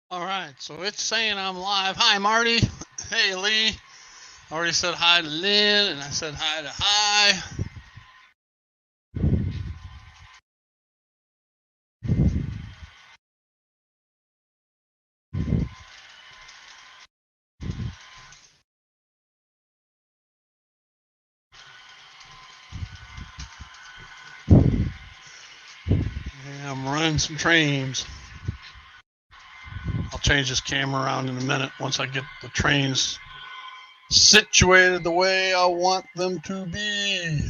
All right, so it's saying I'm live. Hi, Marty. Hey, Lee. I already said hi to Lynn, and I said hi to Hi. Yeah, I'm running some trains. I'll change this camera around in a minute once I get the trains situated the way I want them to be.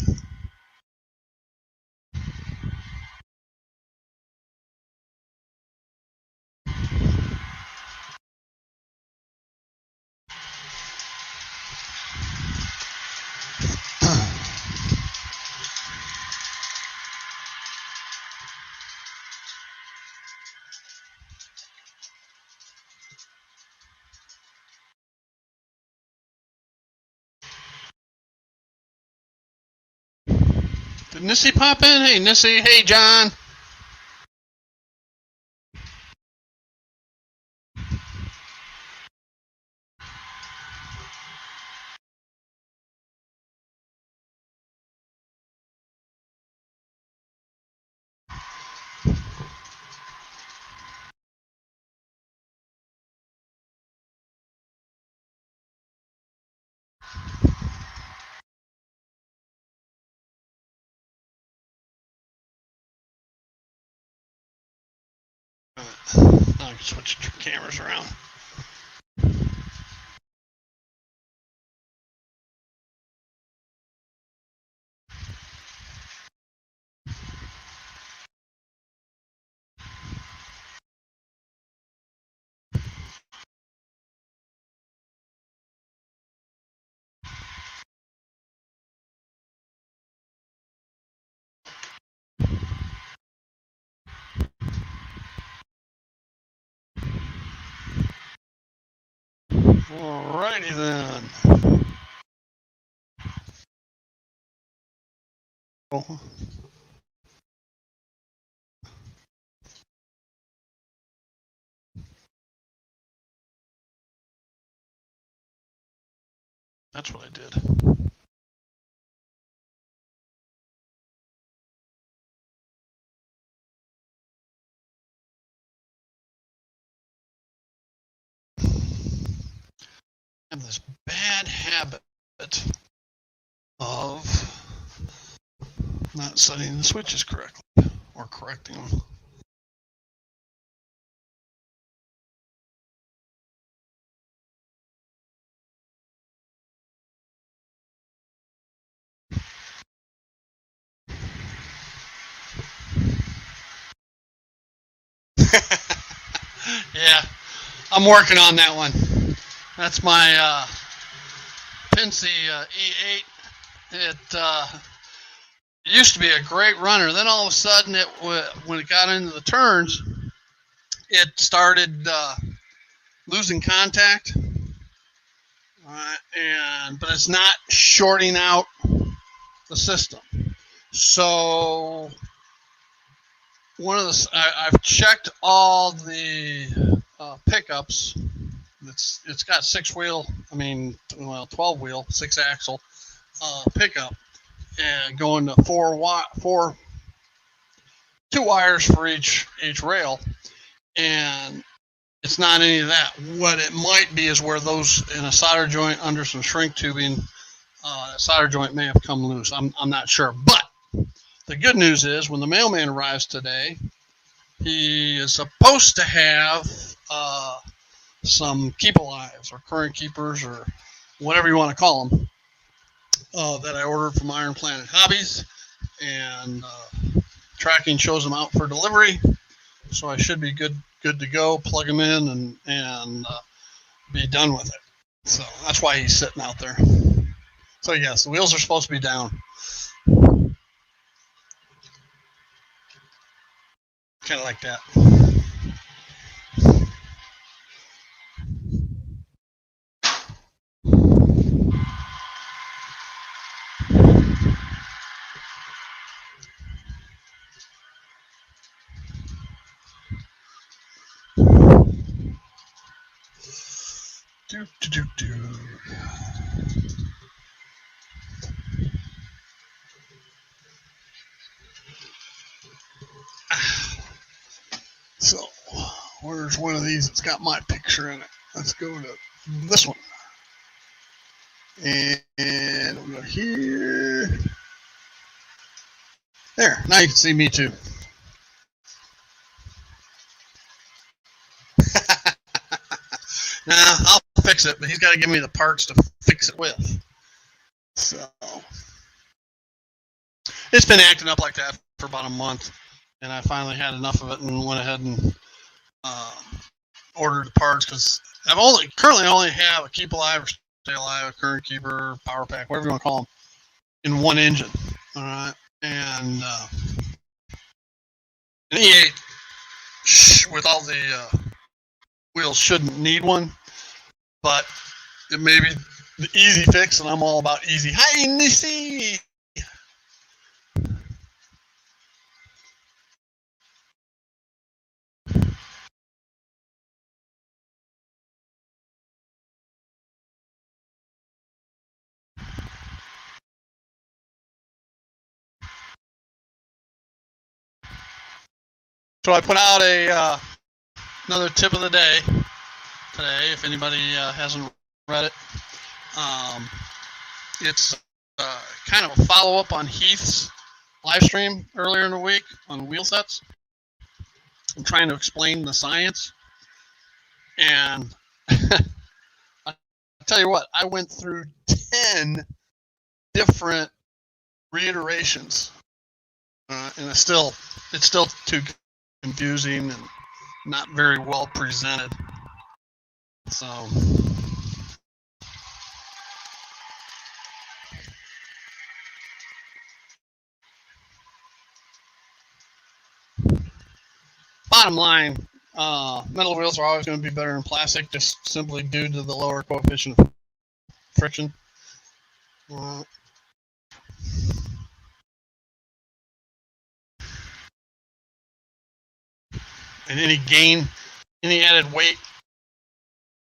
Did Nissy pop in? Hey, Nissy. Hey, John. I can switch cameras around. Alrighty then. Oh, that's what I did. I have this bad habit of not setting the switches correctly or correcting them. Yeah, I'm working on that one. That's my Pincy E8. It used to be a great runner. Then all of a sudden, when it got into the turns, it started losing contact, but it's not shorting out the system. So I've checked all the pickups. It's got 12 wheel, 6 axle pickup, and going to four 2 wires for each rail, and it's not any of that. What it might be is where those in a solder joint under some shrink tubing, that solder joint may have come loose. I'm not sure, but the good news is when the mailman arrives today, he is supposed to have some keep alives or current keepers or whatever you want to call them that I ordered from Iron Planet Hobbies, and tracking shows them out for delivery. So I should be good to go. Plug them in and be done with it. So that's why he's sitting out there. So yes, the wheels are supposed to be down. Kind of like that. So, where's one of these that's got my picture in it? Let's go to this one. And we'll go here. There, now you can see me too. Nah, I'll fix it, but he's got to give me the parts to fix it with. So, it's been acting up like that for about a month, and I finally had enough of it and went ahead and ordered the parts because I currently only have a keep alive or stay alive, a current keeper, power pack, whatever you want to call them, in one engine. All right, and an E8 with all the wheels shouldn't need one, but it may be the easy fix, and I'm all about easy. Hi, Nisi. So I put out another tip of the day today. If anybody hasn't read it, it's kind of a follow up on Heath's live stream earlier in the week on wheel sets. I'm trying to explain the science, and I'll tell you what, I went through 10 different reiterations, and it's still too confusing and not very well presented. So bottom line, metal wheels are always going to be better than plastic, just simply due to the lower coefficient of friction. And any added weight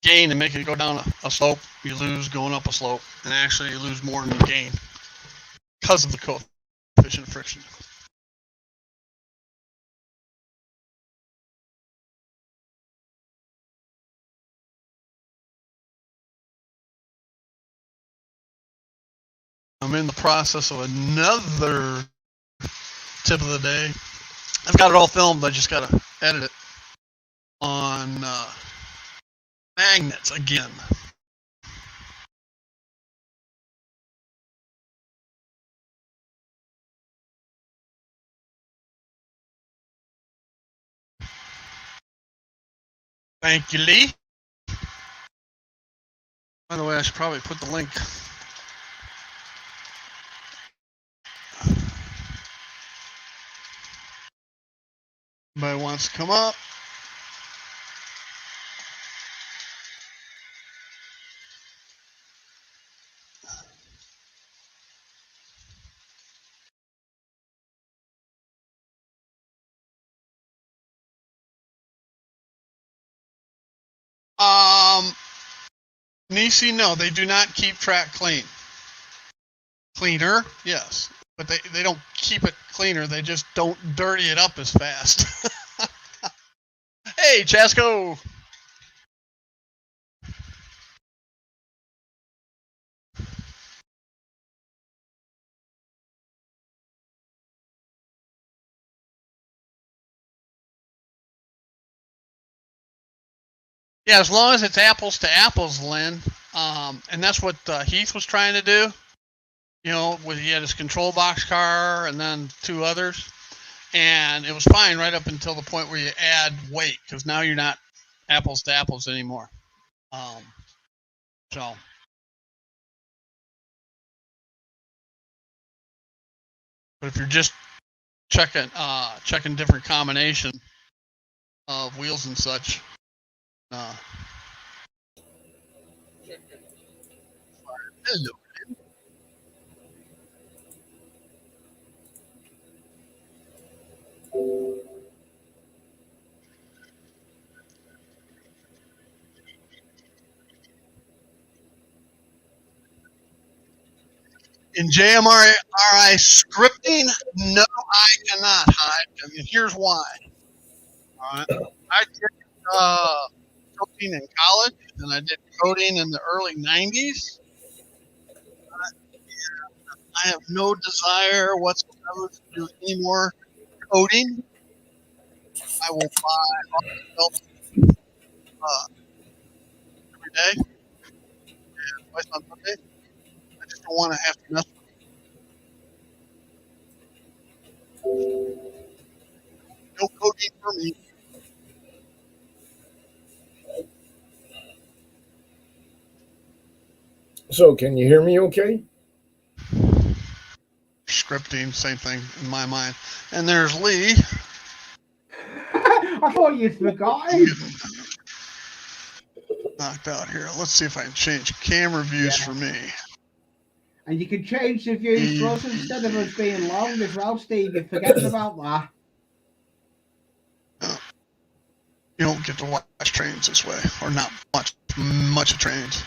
gain to make it go down a slope, you lose going up a slope, and actually you lose more than you gain because of the coefficient of friction. I'm in the process of another tip of the day. I've got it all filmed. I just got to edit it on magnets again. Thank you, Lee. By the way, I should probably put the link. Anybody wants to come up? Nisi, no, they do not keep track clean. Cleaner, yes, but they don't keep it cleaner. They just don't dirty it up as fast. Hey, Chasco. Yeah, as long as it's apples to apples, Lynn, and that's what Heath was trying to do. You know, he had his control box car and then two others, and it was fine right up until the point where you add weight, because now you're not apples to apples anymore. So, but if you're just checking different combination of wheels and such, hello. In JMRI scripting, no, I cannot hide. I mean, here's why. All right. I did coding in college, and I did coding in the early 90s. I have no desire whatsoever to do any more coding. I will buy off the shelf every day and twice on Sunday. I just don't want to have to mess with it. No coding for me. So, can you hear me okay? Scripting, same thing in my mind. And there's Lee. I thought you'd forgotten. Knocked out here. Let's see if I can change camera views for me. And you can change the views for us instead of us being long as well, Steve. You're forgetting about that. You don't get to watch trains this way, or not much of trains.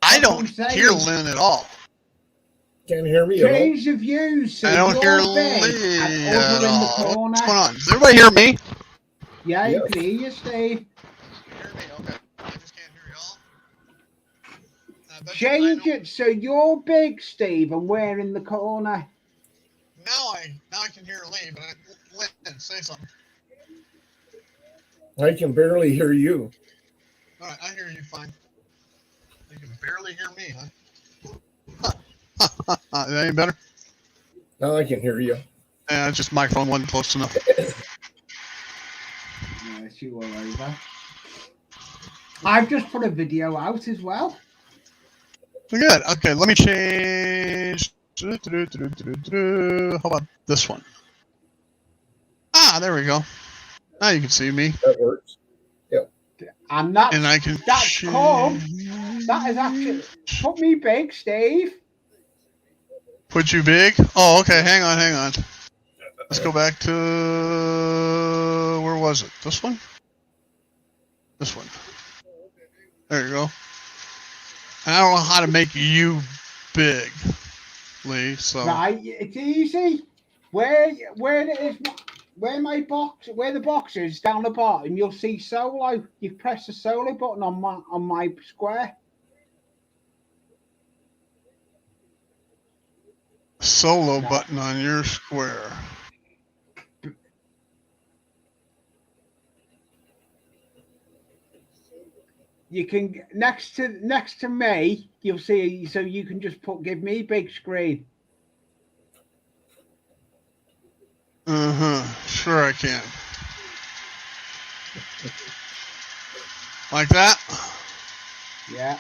I don't hear Lynn at all. Can't hear me at all. Change the views. So I don't hear Lee at all. What's going on? Does everybody hear me? Yeah, you can hear you, Steve. Hear me? Okay. I just can't hear y'all. Change it so you're big, Steve, and we're in the corner. Now I can hear Lee, but Lynn, say something. I can barely hear you. All right, I hear you fine. You can barely hear me, huh? That ain't better? Now I can hear you. Yeah, it's just microphone wasn't close enough. Yes, you were over. I've just put a video out as well. Good. Okay, let me change. How about this one? Ah, there we go. Now you can see me. That works. Yep. And I can. That's cool. That is actually put me big, Steve. Put you big? Oh, okay. Hang on. Let's go back to where was it? This one? This one. There you go. And I don't know how to make you big, Lee. So right, it's easy. Where it is, where the box is down the bottom, you'll see solo. You press the solo button on my square. Solo button on your square. You can next to me, you'll see. So you can just give me big screen. Sure I can. Like that? Yeah.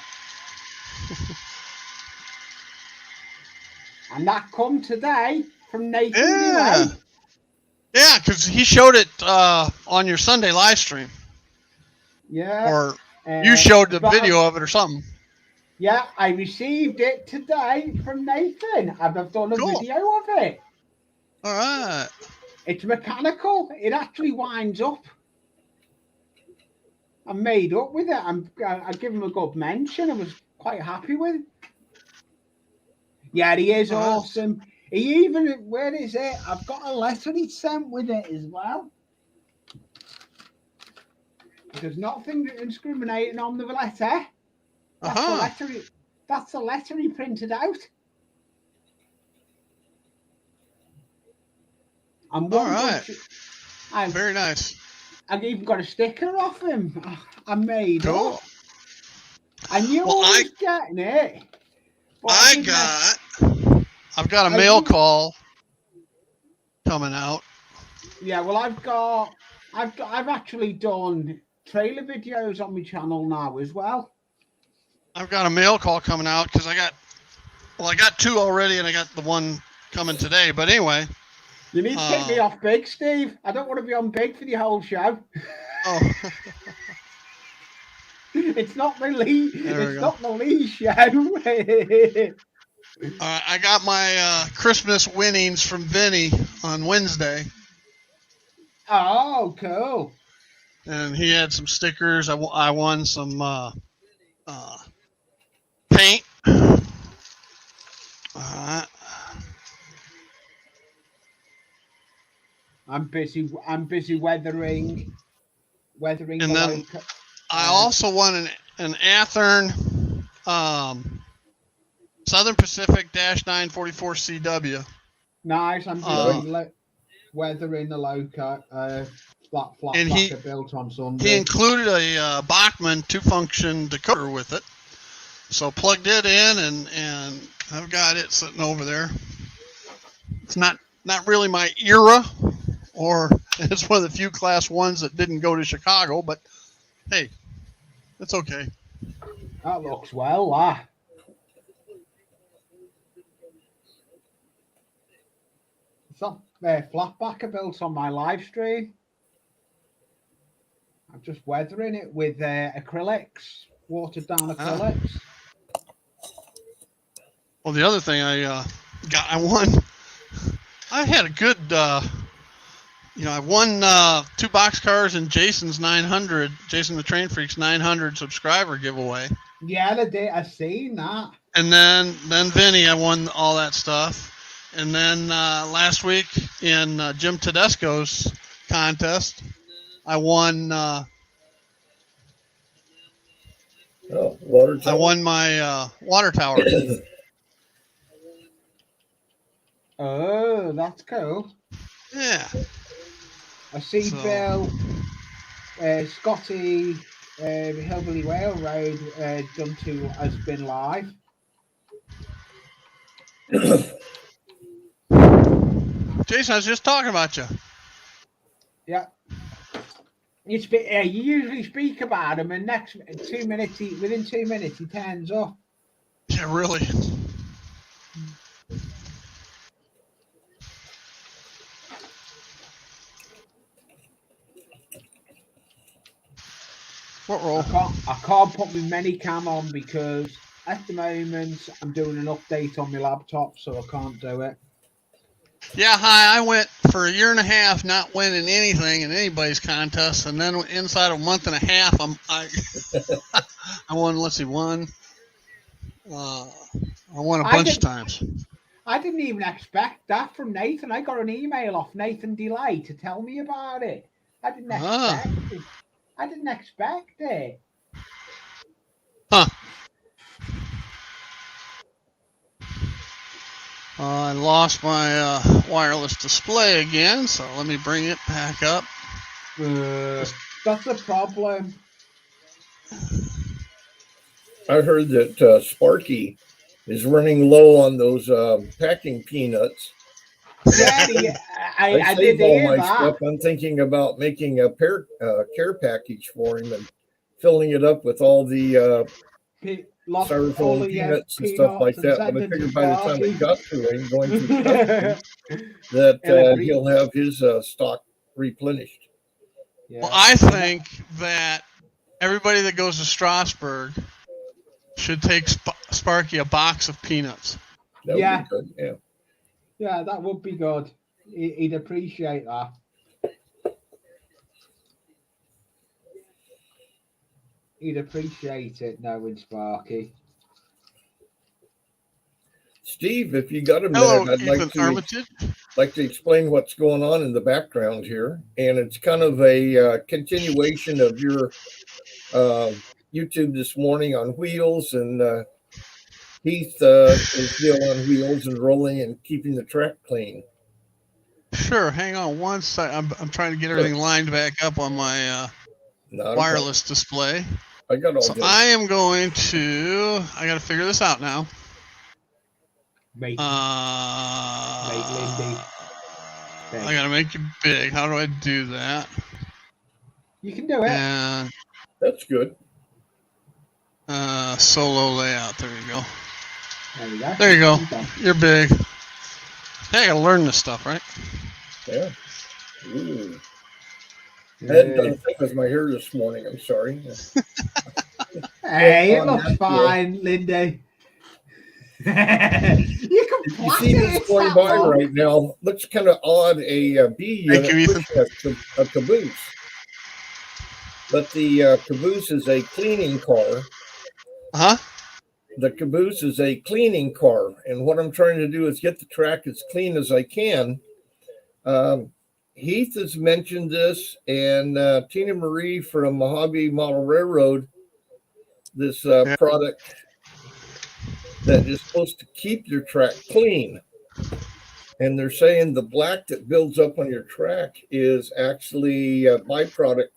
And that come today from Nathan. Yeah. Yeah, because he showed it on your Sunday live stream. Yeah. Or you showed the video of it or something. Yeah, I received it today from Nathan. I've done a video of it. All right. It's mechanical. It actually winds up. I'm made up with it. I give him a good mention. I was quite happy with it. Yeah, he is awesome. He even, where is it? I've got a letter he sent with it as well. There's nothing discriminating on the letter. That's the letter he printed out. And all right. Very nice. I've even got a sticker off him. I made cool. Up. I knew I was getting it. I've got a mail call coming out. Yeah, well, I've actually done trailer videos on my channel now as well. I've got a mail call coming out because I got two already, and I got the one coming today. But anyway, you need to take me off big, Steve. I don't want to be on big for the whole show. Oh. It's not the Lee. It's not the Lee show. I got my Christmas winnings from Vinny on Wednesday. Oh, cool. And he had some stickers. I won some paint. Uh, I'm busy weathering and the then low. I also won an Athearn Southern Pacific -944 CW. Nice. I'm busy weathering the low cut. Flat And backer built on he Sunday. included a Bachmann 2-function decoder with it. So plugged it in, and I've got it sitting over there. It's not really my era, or it's one of the few Class 1s that didn't go to Chicago, but hey, it's okay. That looks well, It's that flatbacker built on my live stream. I'm just weathering it with acrylics, watered down acrylics. Well, the other thing I won. I had a good, I won 2 boxcars in Jason's 900, Jason the Train Freak's 900 subscriber giveaway. Yeah, I seen that. And then Vinny, I won all that stuff. And then last week in Jim Tedesco's contest, I won. Water tower. I won my water tower. Oh, that's cool. Yeah. I see Bill, Scotty, Hillbilly Railroad done to has been live. Jason, I was just talking about you. Yeah. You usually speak about him, and within 2 minutes, he turns up. Yeah, really. What roll? I can't put my Minicam on because at the moment I'm doing an update on my laptop, so I can't do it. Yeah, hi. I went for a year and a half not winning anything in anybody's contest, and then inside a month and a half, I won. Let's see, I won a bunch of times. I didn't even expect that from Nathan. I got an email off Nathan Delay to tell me about it. I didn't expect it. I didn't expect it. Huh. I lost my wireless display again, so let me bring it back up. That's the problem. I heard that Sparky is running low on those packing peanuts. Yeah, I did hear all my that. stuff. I'm thinking about making a care package for him and filling it up with all the styrofoam peanuts and stuff like that. But I figured by the time it got to him, going to that he'll have his stock replenished. Yeah. Well, I think that everybody that goes to Strasbourg should take Sparky a box of peanuts. That would be good. Yeah. Yeah, that would be good. He'd appreciate that. He'd appreciate it, knowing Sparky. Steve, if you got a minute, I'd like to explain what's going on in the background here. And it's kind of a continuation of your YouTube this morning on wheels. And Heath is still on wheels and rolling and keeping the track clean. Sure. Hang on one second. I'm trying to get everything lined back up on my wireless display. I got all good. I am going to. I got to figure this out now. Lindy. I got to make it big. How do I do that? You can do it. And that's good. Solo layout. There you go. There you go. There you go. You're big. Hey, I got to learn this stuff, right? Yeah. Ooh. I hadn't done a thing with my hair this morning. I'm sorry. Hey, it looks fine, Lindy. You see this going by right now. Looks kind of odd. A B unit, a caboose. But the caboose is a cleaning car. Huh? the caboose is a cleaning car, and what I'm trying to do is get the track as clean as I can. Heath has mentioned this, and Tina Marie from Mojave Model Railroad, this product that is supposed to keep your track clean. And they're saying the black that builds up on your track is actually a byproduct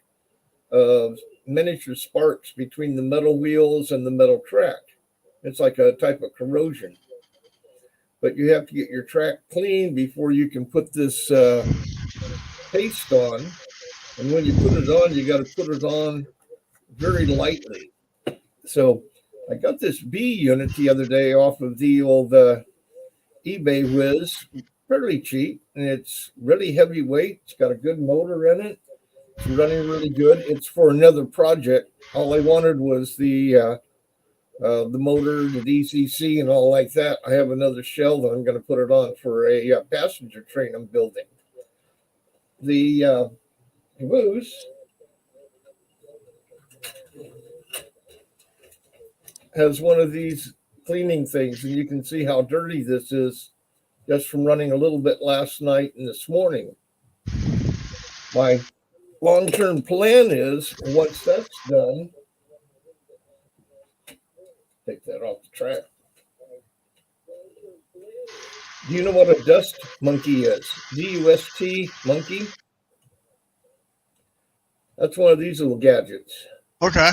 of miniature sparks between the metal wheels and the metal track. It's like a type of corrosion. But you have to get your track clean before you can put this paste on. And when you put it on, you got to put it on very lightly. So I got this B unit the other day off of the old eBay Whiz, fairly cheap, and it's really heavyweight. It's got a good motor in it. It's running really good. It's for another project. All I wanted was the motor, the DCC, and all like that. I have another shell that I'm going to put it on for a passenger train I'm building. The caboose has one of these cleaning things, and you can see how dirty this is just from running a little bit last night and this morning. My long-term plan is, once that's done, take that off the track. Do you know what a dust monkey is? D-U-S-T monkey? That's one of these little gadgets. Okay.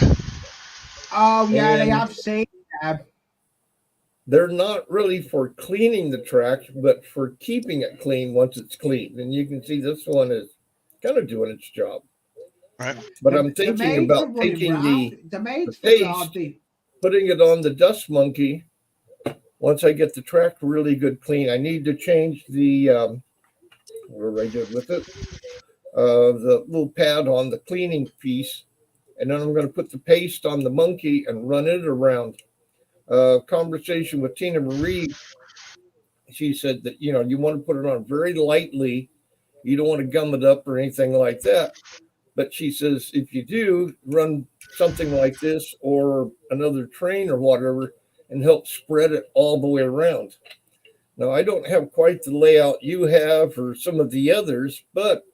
Oh, yeah, they have seen them. They're not really for cleaning the track, but for keeping it clean once it's clean. And you can see this one is kind of doing its job. Right. But I'm thinking about taking the paste, putting it on the dust monkey. Once I get the track really good clean, I need to change the, what I did with it, the little pad on the cleaning piece. And then I'm going to put the paste on the monkey and run it around. Conversation with Tina Marie, she said that, you want to put it on very lightly. You don't want to gum it up or anything like that. But she says, if you do, run something like this or another train or whatever and help spread it all the way around. Now, I don't have quite the layout you have or some of the others, but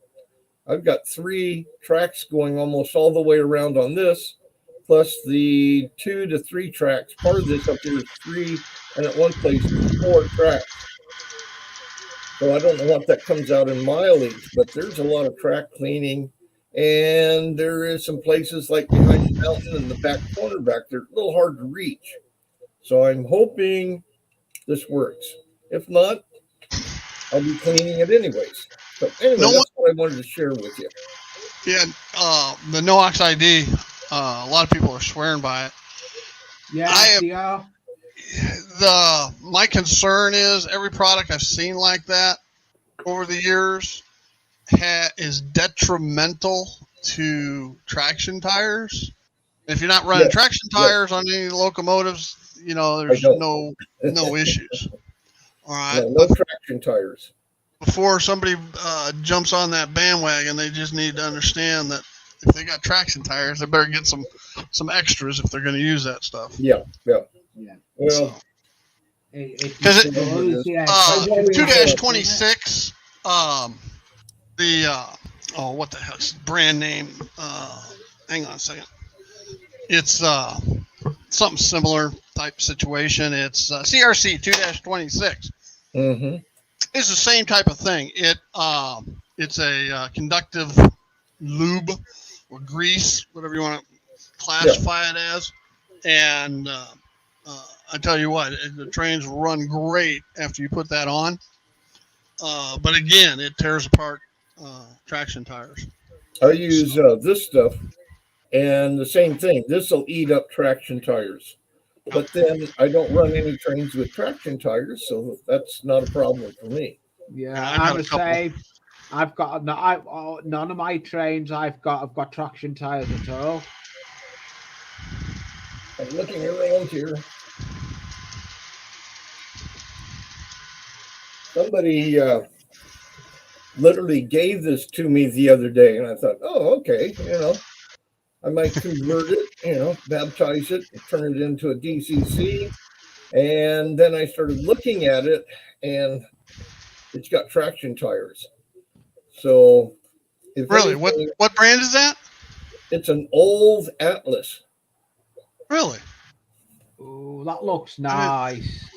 I've got 3 tracks going almost all the way around on this, plus the 2 to 3 tracks. Part of this up here is 3, and at one place, 4 tracks. So I don't know what that comes out in mileage, but there's a lot of track cleaning. And there is some places like behind the mountain in the back corner back there, a little hard to reach. So I'm hoping this works. If not, I'll be cleaning it anyways. So anyway, that's what I wanted to share with you. Yeah, the NOx ID, a lot of people are swearing by it. Yeah, my concern is every product I've seen like that over the years is detrimental to traction tires. If you're not running traction tires on any locomotives, there's no issues. All right, no traction tires. Before somebody jumps on that bandwagon, they just need to understand that if they got traction tires, they better get some extras if they're going to use that stuff. Yeah. Well, because 2-26, what the heck's brand name? Hang on a second. It's something similar type situation. It's CRC 2-26. Mm-hmm. It's the same type of thing. It's a conductive lube or grease, whatever you want to classify it as. And I tell you what, the trains run great after you put that on. But again, it tears apart traction tires. I use this stuff, and the same thing. This will eat up traction tires. But then I don't run any trains with traction tires, so that's not a problem for me. Yeah, I would say I've got none of my trains. I've got traction tires at all. I'm looking around here. Somebody literally gave this to me the other day, and I thought, oh, okay, I might convert it, baptize it, and turn it into a DCC. And then I started looking at it, and it's got traction tires. So, really, what brand is that? It's an old Atlas. Really? Oh, that looks nice.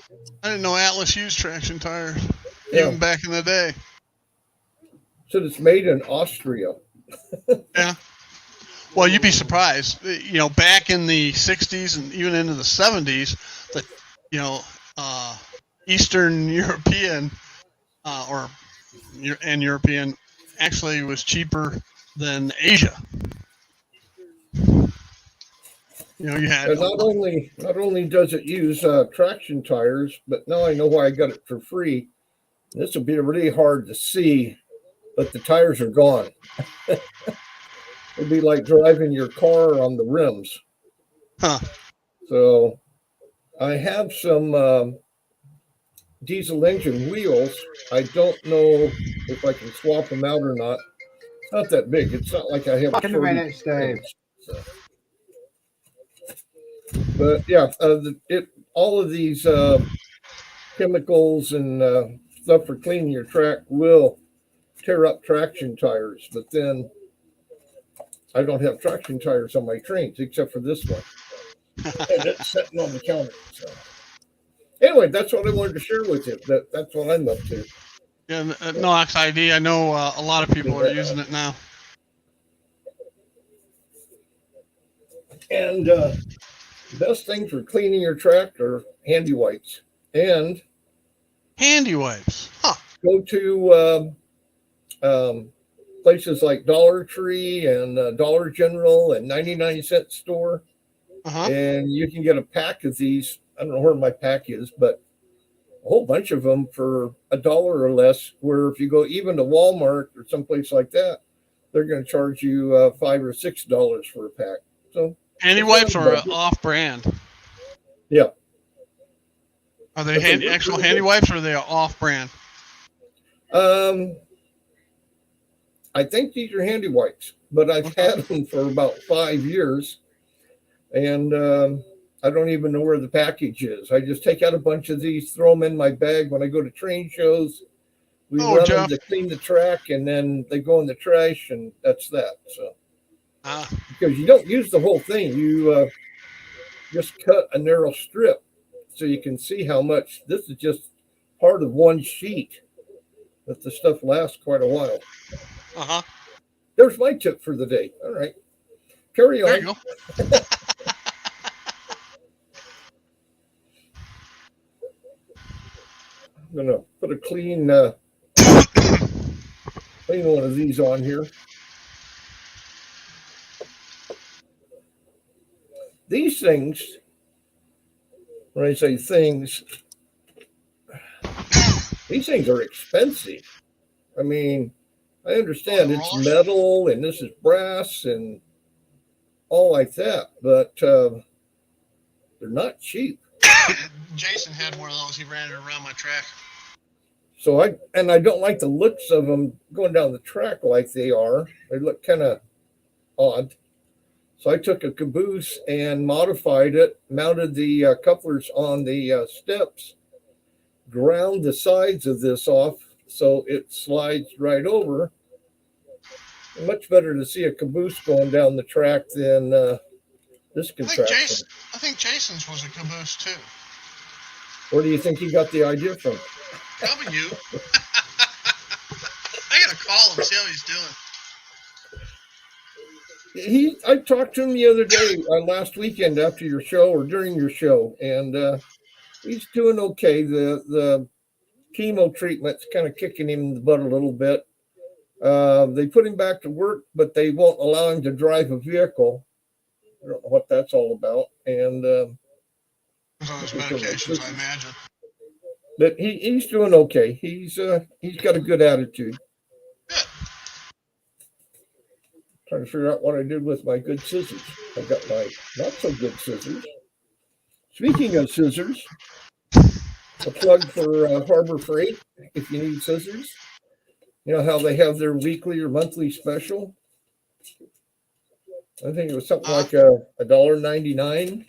I didn't know Atlas used traction tires even back in the day. So it's made in Austria. Yeah. Well, you'd be surprised. Back in the 60s and even into the 70s, that Eastern European and European actually was cheaper than Asia. You had not only does it use traction tires, but now I know why I got it for free. This will be really hard to see, but the tires are gone. It'd be like driving your car on the rims. Huh. So I have some diesel engine wheels. I don't know if I can swap them out or not. It's not that big. It's not like I have a minute, Steve. But yeah, all of these chemicals and stuff for cleaning your track will tear up traction tires. But then I don't have traction tires on my trains except for this one, and it's sitting on the counter. So anyway, that's what I wanted to share with you. That's what I'm up to. Yeah, NOx ID. I know a lot of people are using it now. And the best thing for cleaning your track are handy wipes. And handy wipes. Huh. Go to places like Dollar Tree and Dollar General and 99-cent store. And you can get a pack of these. I don't know where my pack is, but a whole bunch of them for $1 or less, where if you go even to Walmart or someplace like that, they're going to charge you $5 or $6 for a pack. So handy wipes are off-brand. Yeah. Are they actual handy wipes, or are they off-brand? I think these are handy wipes, but I've had them for about 5 years, and I don't even know where the package is. I just take out a bunch of these, throw them in my bag when I go to train shows. We run them to clean the track, and then they go in the trash, and that's that. So, because you don't use the whole thing, you just cut a narrow strip so you can see how much. This is just part of one sheet, but the stuff lasts quite a while. There's my tip for the day. All right, carry on. There you go. I'm gonna put a clean one of these on here. These things, when I say things, these things are expensive. I mean, I understand it's metal and this is brass and all like that, but they're not cheap. Jason had one of those. He ran it around my track. So I don't like the looks of them going down the track like they are. They look kind of odd. So I took a caboose and modified it, mounted the couplers on the steps, ground the sides of this off so it slides right over. Much better to see a caboose going down the track than this contraption. I think Jason's was a caboose too. Where do you think he got the idea from? Probably you. I gotta call him, see how he's doing. I talked to him the other day, last weekend after your show or during your show, and he's doing okay. The chemo treatment's kind of kicking him in the butt a little bit. They put him back to work, but they won't allow him to drive a vehicle. I don't know what that's all about. And on his medications, I imagine. But he's doing okay. He's got a good attitude. Good. Trying to figure out what I did with my good scissors. I got my not so good scissors. Speaking of scissors, a plug for Harbor Freight if you need scissors. You know how they have their weekly or monthly special? I think it was something like $1.99.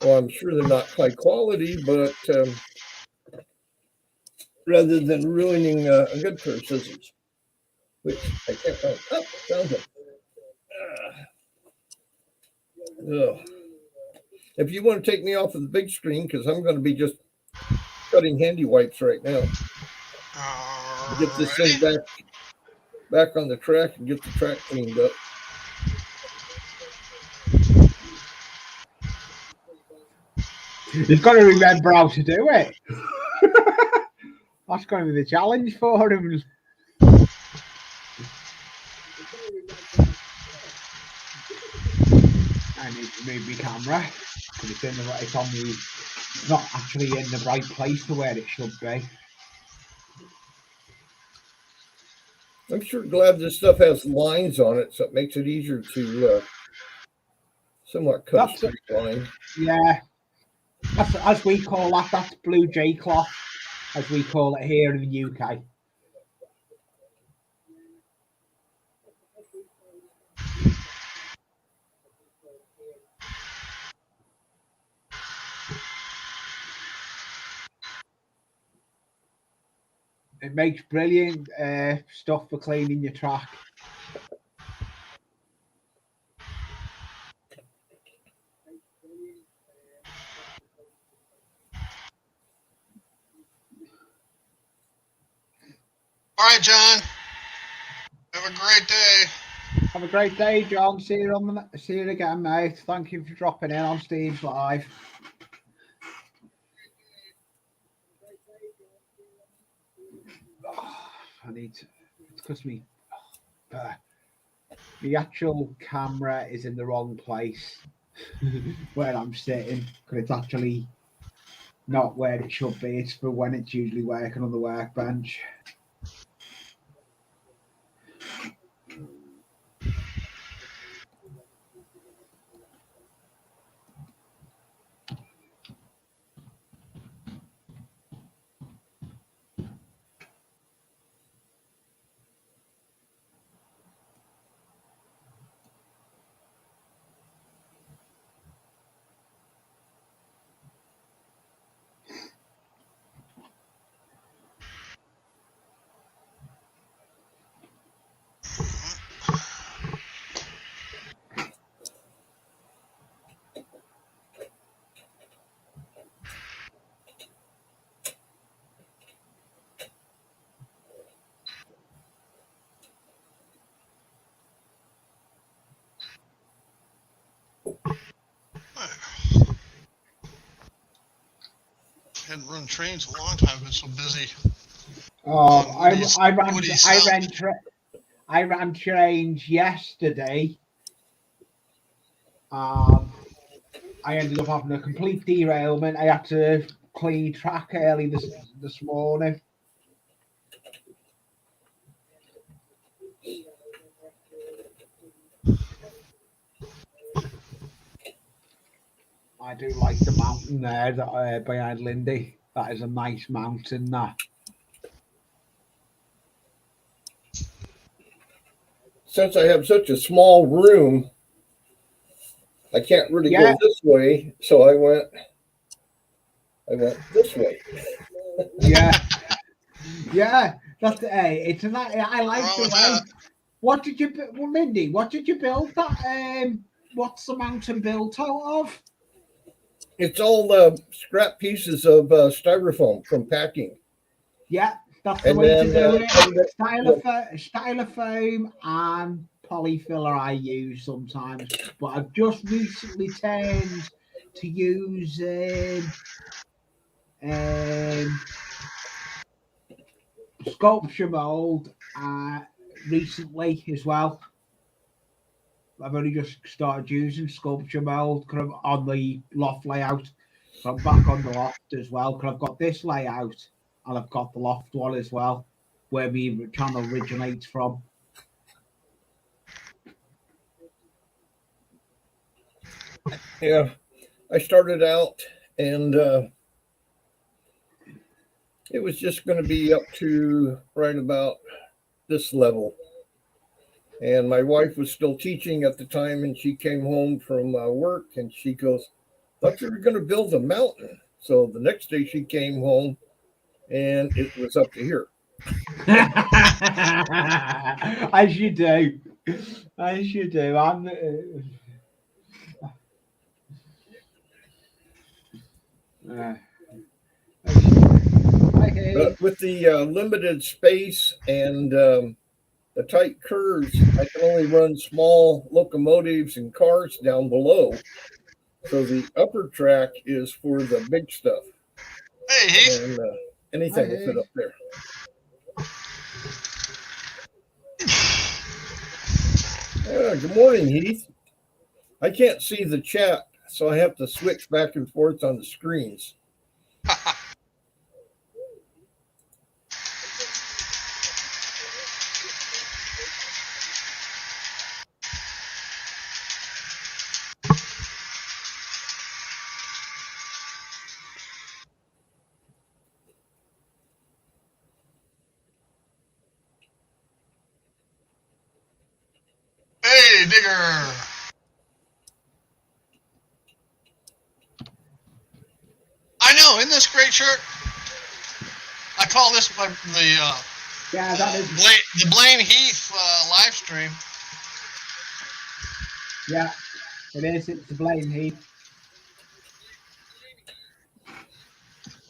Well, I'm sure they're not high quality, but rather than ruining a good pair of scissors, which I can't find. Oh, found them. If you want to take me off of the big screen, because I'm going to be just cutting handy wipes right now. Get this thing back on the track and get the track cleaned up. He's got to remember how to do it. That's going to be the challenge for him. I need to move my camera because it's not actually in the right place to where it should be. I'm sure glad this stuff has lines on it, so it makes it easier to somewhat cut a straight line. Yeah, that's, as we call that. That's blue J cloth, as we call it here in the UK. It makes brilliant stuff for cleaning your track. All right, John. Have a great day. Have a great day, John. See you again, mate. Thank you for dropping in on Steve's Live. I need to. It's because the actual camera is in the wrong place where I'm sitting, because it's actually not where it should be. It's for when it's usually working on the workbench. Hadn't run trains a long time. I've been so busy. I ran trains yesterday. I ended up having a complete derailment. I had to clean track early this morning. I do like the mountain there that behind Lindy. That is a nice mountain, that. Since I have such a small room, I can't really go this way, so I went this way. Yeah. That's it's a nice. I like the way. What did you, Lindy? What did you build that? What's the mountain built out of? It's all scrap pieces of styrofoam from packing. Yeah, that's the way to do it. Styrofoam and polyfiller I use sometimes, but I've just recently turned to using sculpture mold recently as well. I've only just started using sculpture mold kind of on the loft layout. So I'm back on the loft as well, because I've got this layout and I've got the loft one as well, where my channel originates from. Yeah, I started out and it was just going to be up to right about this level. And my wife was still teaching at the time, and she came home from work, and she goes, "Thought you were going to build a mountain." So the next day she came home, and it was up to here. As you do. As you do. But with the limited space and the tight curves, I can only run small locomotives and cars down below. So the upper track is for the big stuff. Hey, Heath. And anything will fit up there. Good morning, Heath. I can't see the chat, so I have to switch back and forth on the screens. Hey, Digger. I know, isn't this great shirt? I call this the that is the Blaine Heath live stream. Yeah, it is. It's the Blaine Heath. I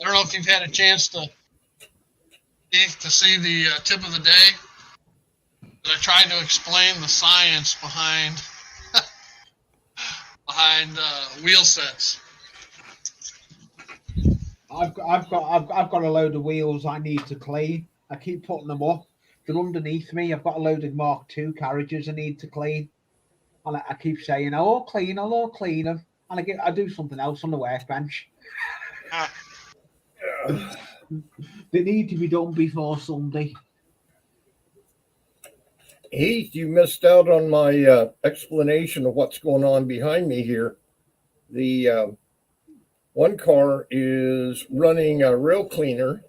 don't know if you've had a chance to see the tip of the day. But I tried to explain the science behind wheel sets. I've got a load of wheels I need to clean. I keep putting them up. They're underneath me. I've got a load of Mark II carriages I need to clean. And I keep saying, I'll clean them. And I do something else on the workbench. They need to be done before Sunday. Heath, you missed out on my explanation of what's going on behind me here. The one car is running a rail cleaner,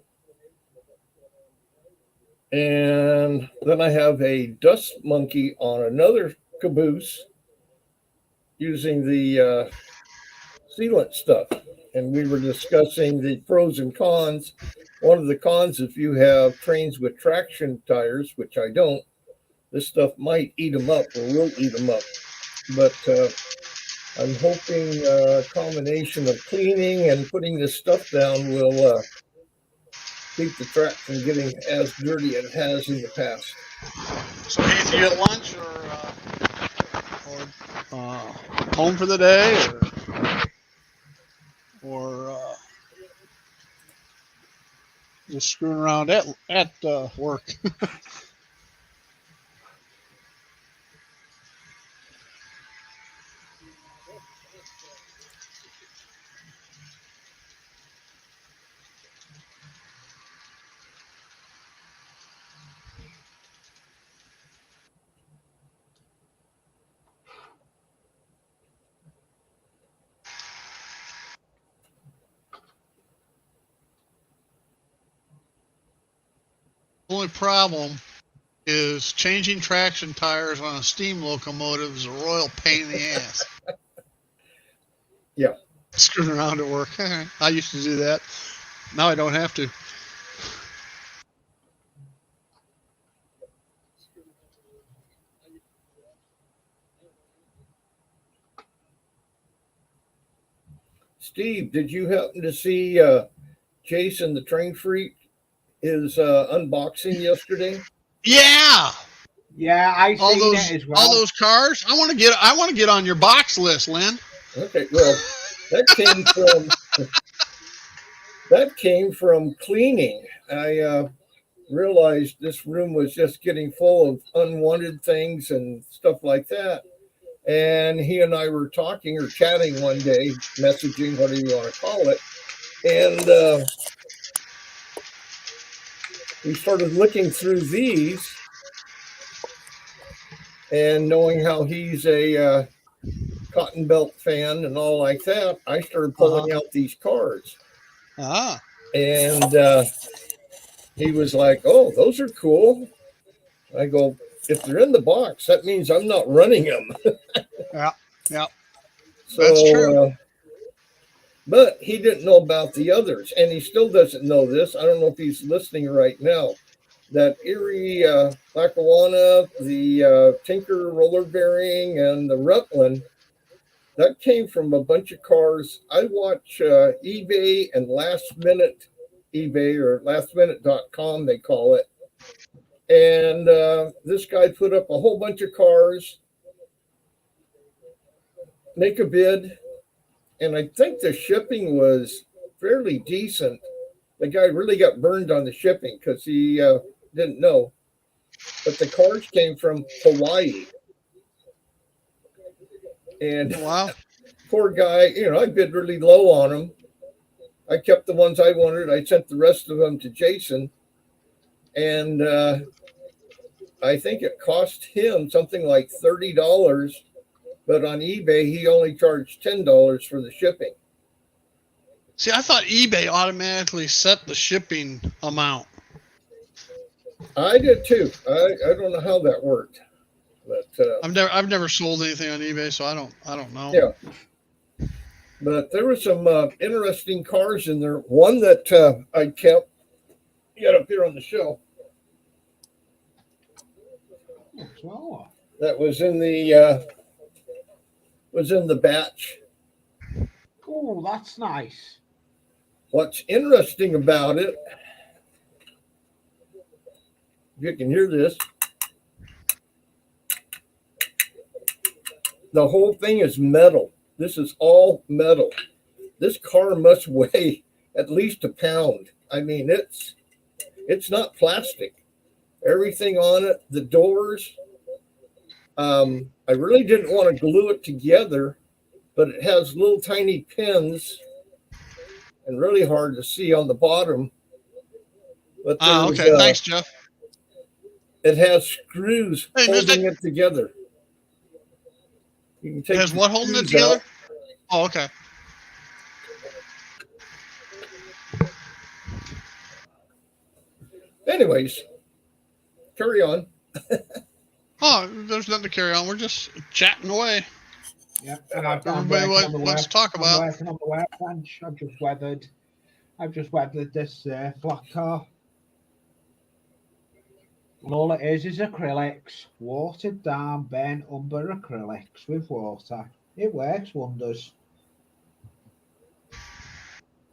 and then I have a dust monkey on another caboose using the sealant stuff. And we were discussing the pros and cons. One of the cons, if you have trains with traction tires, which I don't, this stuff might eat them up or will eat them up. But I'm hoping a combination of cleaning and putting this stuff down will keep the track from getting as dirty as it has in the past. So, Heath, you at lunch or home for the day, or just screwing around at work? Only problem is changing traction tires on a steam locomotive is a royal pain in the ass. Yeah. Screwing around at work. I used to do that. Now I don't have to. Steve, did you happen to see Jason the Train Freak his unboxing yesterday? Yeah. Yeah, I seen it as well. All those cars. I want to get on your box list, Lynn. Okay, well, that came from cleaning. I realized this room was just getting full of unwanted things and stuff like that. And he and I were talking or chatting one day, messaging, whatever you want to call it. And we started looking through these and knowing how he's a Cotton Belt fan and all like that, I started pulling out these cards. And he was like, "Oh, those are cool." I go, if they're in the box, that means I'm not running them. Yeah. So, That's true. But he didn't know about the others, and he still doesn't know this. I don't know if he's listening right now. That Erie Lackawanna, the Tinker roller bearing, and the Rutland, that came from a bunch of cars. I watch eBay and Last Minute eBay, or lastminute.com, they call it. And this guy put up a whole bunch of cars, make a bid, and I think the shipping was fairly decent. The guy really got burned on the shipping because he didn't know. But the cars came from Hawaii. And Wow. poor guy, I bid really low on him. I kept the ones I wanted. I sent the rest of them to Jason. And I think it cost him something like $30. But on eBay, he only charged $10 for the shipping. See, I thought eBay automatically set the shipping amount. I did too. I don't know how that worked, but I've never sold anything on eBay, so I don't know. Yeah, but there were some interesting cars in there. One that I kept, got up here on the shelf. Oh. That was in the batch. Oh, that's nice. What's interesting about it, if you can hear this, the whole thing is metal. This is all metal. This car must weigh at least a pound. I mean, it's not plastic. Everything on it, the doors. I really didn't want to glue it together, but it has little tiny pins and really hard to see on the bottom. But okay. Thanks, Jeff. It has screws holding it together. You can take it has what holding it together? Out. Oh, okay. Anyways, carry on. Oh, there's nothing to carry on. We're just chatting away. Yeah, and everybody wants to talk about. I'm working on the workbench. I've just weathered this black car. And all it is acrylics, watered down, burnt umber acrylics with water. It works wonders.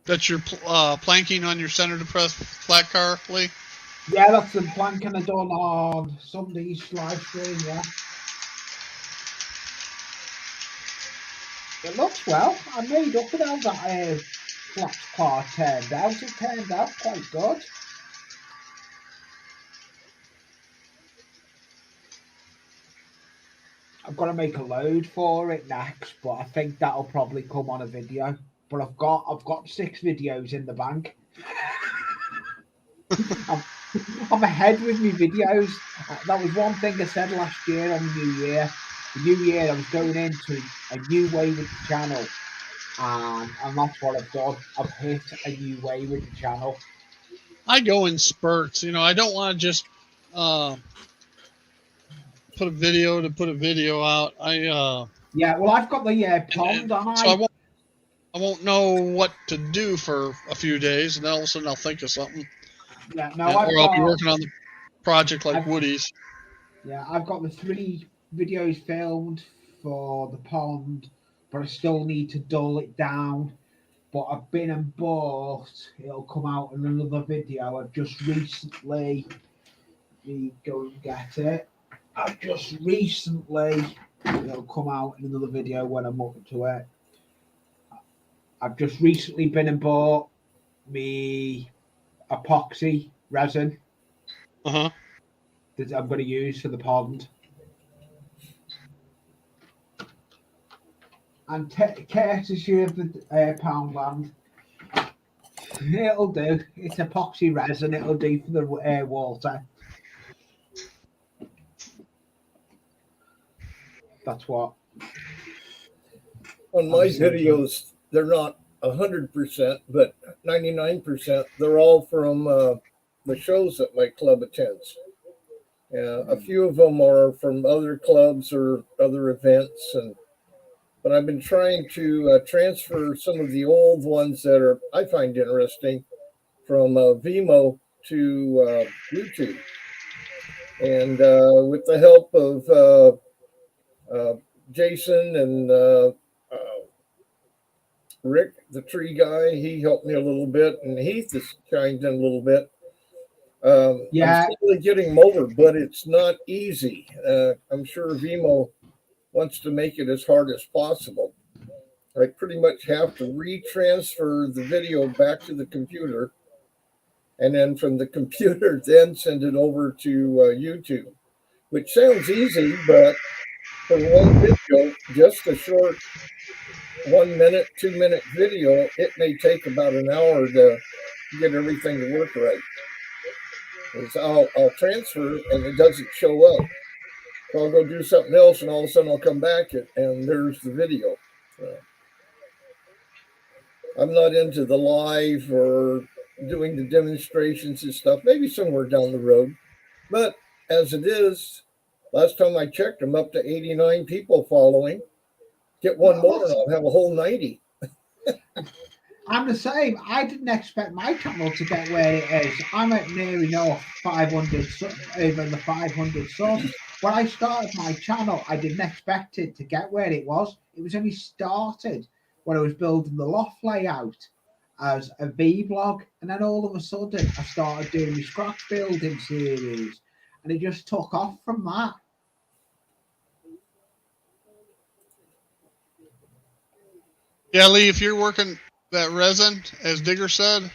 That's your planking on your center depressed flat car, Lee? Yeah, that's the planking I done on Sunday's live stream, yeah. It looks well. I made up with how that flat car turned out. It turned out quite good. I've got to make a load for it next, but I think that'll probably come on a video. But I've got 6 videos in the bank. I'm ahead with my videos. That was one thing I said last year on the New Year. The New Year, I was going into a new way with the channel, and that's what I've done. I've hit a new way with the channel. I go in spurts. I don't want to just put a video out. Yeah, well, I've got the pond on. So I won't know what to do for a few days, and then all of a sudden I'll think of something. Yeah, no, or I'll be working on the project like Woody's. Yeah, I've got the 3 videos filmed for the pond, but I still need to dull it down. But I've been and bought, it'll come out in another video. I've just recently, let me go and get it. It'll come out in another video when I'm up to it. I've just recently been and bought me epoxy resin that I'm going to use for the pond. And courtesy of the Poundland, it'll do. It's epoxy resin. It'll do for the water. That's what. On my videos, they're not 100%, but 99%. They're all from the shows that my club attends. A few of them are from other clubs or other events, but I've been trying to transfer some of the old ones that I find interesting from Vimeo to YouTube. And with the help of Jason and Rick, the tree guy, he helped me a little bit, and Heath has chimed in a little bit. I'm slowly getting motor, but it's not easy. I'm sure Vimeo wants to make it as hard as possible. I pretty much have to retransfer the video back to the computer, and then from the computer, then send it over to YouTube, which sounds easy, but for one video, just a short 1 minute, 2 minute video, it may take about an hour to get everything to work right. So I'll transfer and it doesn't show up. So I'll go do something else, and all of a sudden I'll come back and there's the video. I'm not into the live or doing the demonstrations and stuff, maybe somewhere down the road. But as it is, last time I checked, I'm up to 89 people following. Get one more and I'll have a whole 90. I'm the same. I didn't expect my channel to get where it is. I'm at near enough 500, over the 500 subs. When I started my channel, I didn't expect it to get where it was. It was only started when I was building the loft layout as a vlog, and then all of a sudden I started doing the scratch building series, and it just took off from that. Yeah, Lee, if you're working that resin, as Digger said,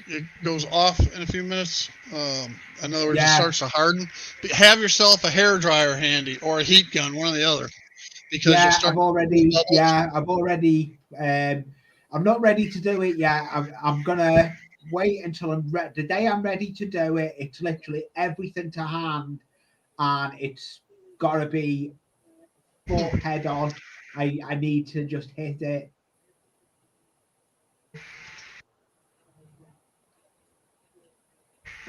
it goes off in a few minutes. In other words, it starts to harden. Have yourself a hair dryer handy or a heat gun, one or the other. Because I'm not ready to do it yet. I'm gonna wait until the day I'm ready to do it. It's literally everything to hand, and it's gotta be full head on. I need to just hit it.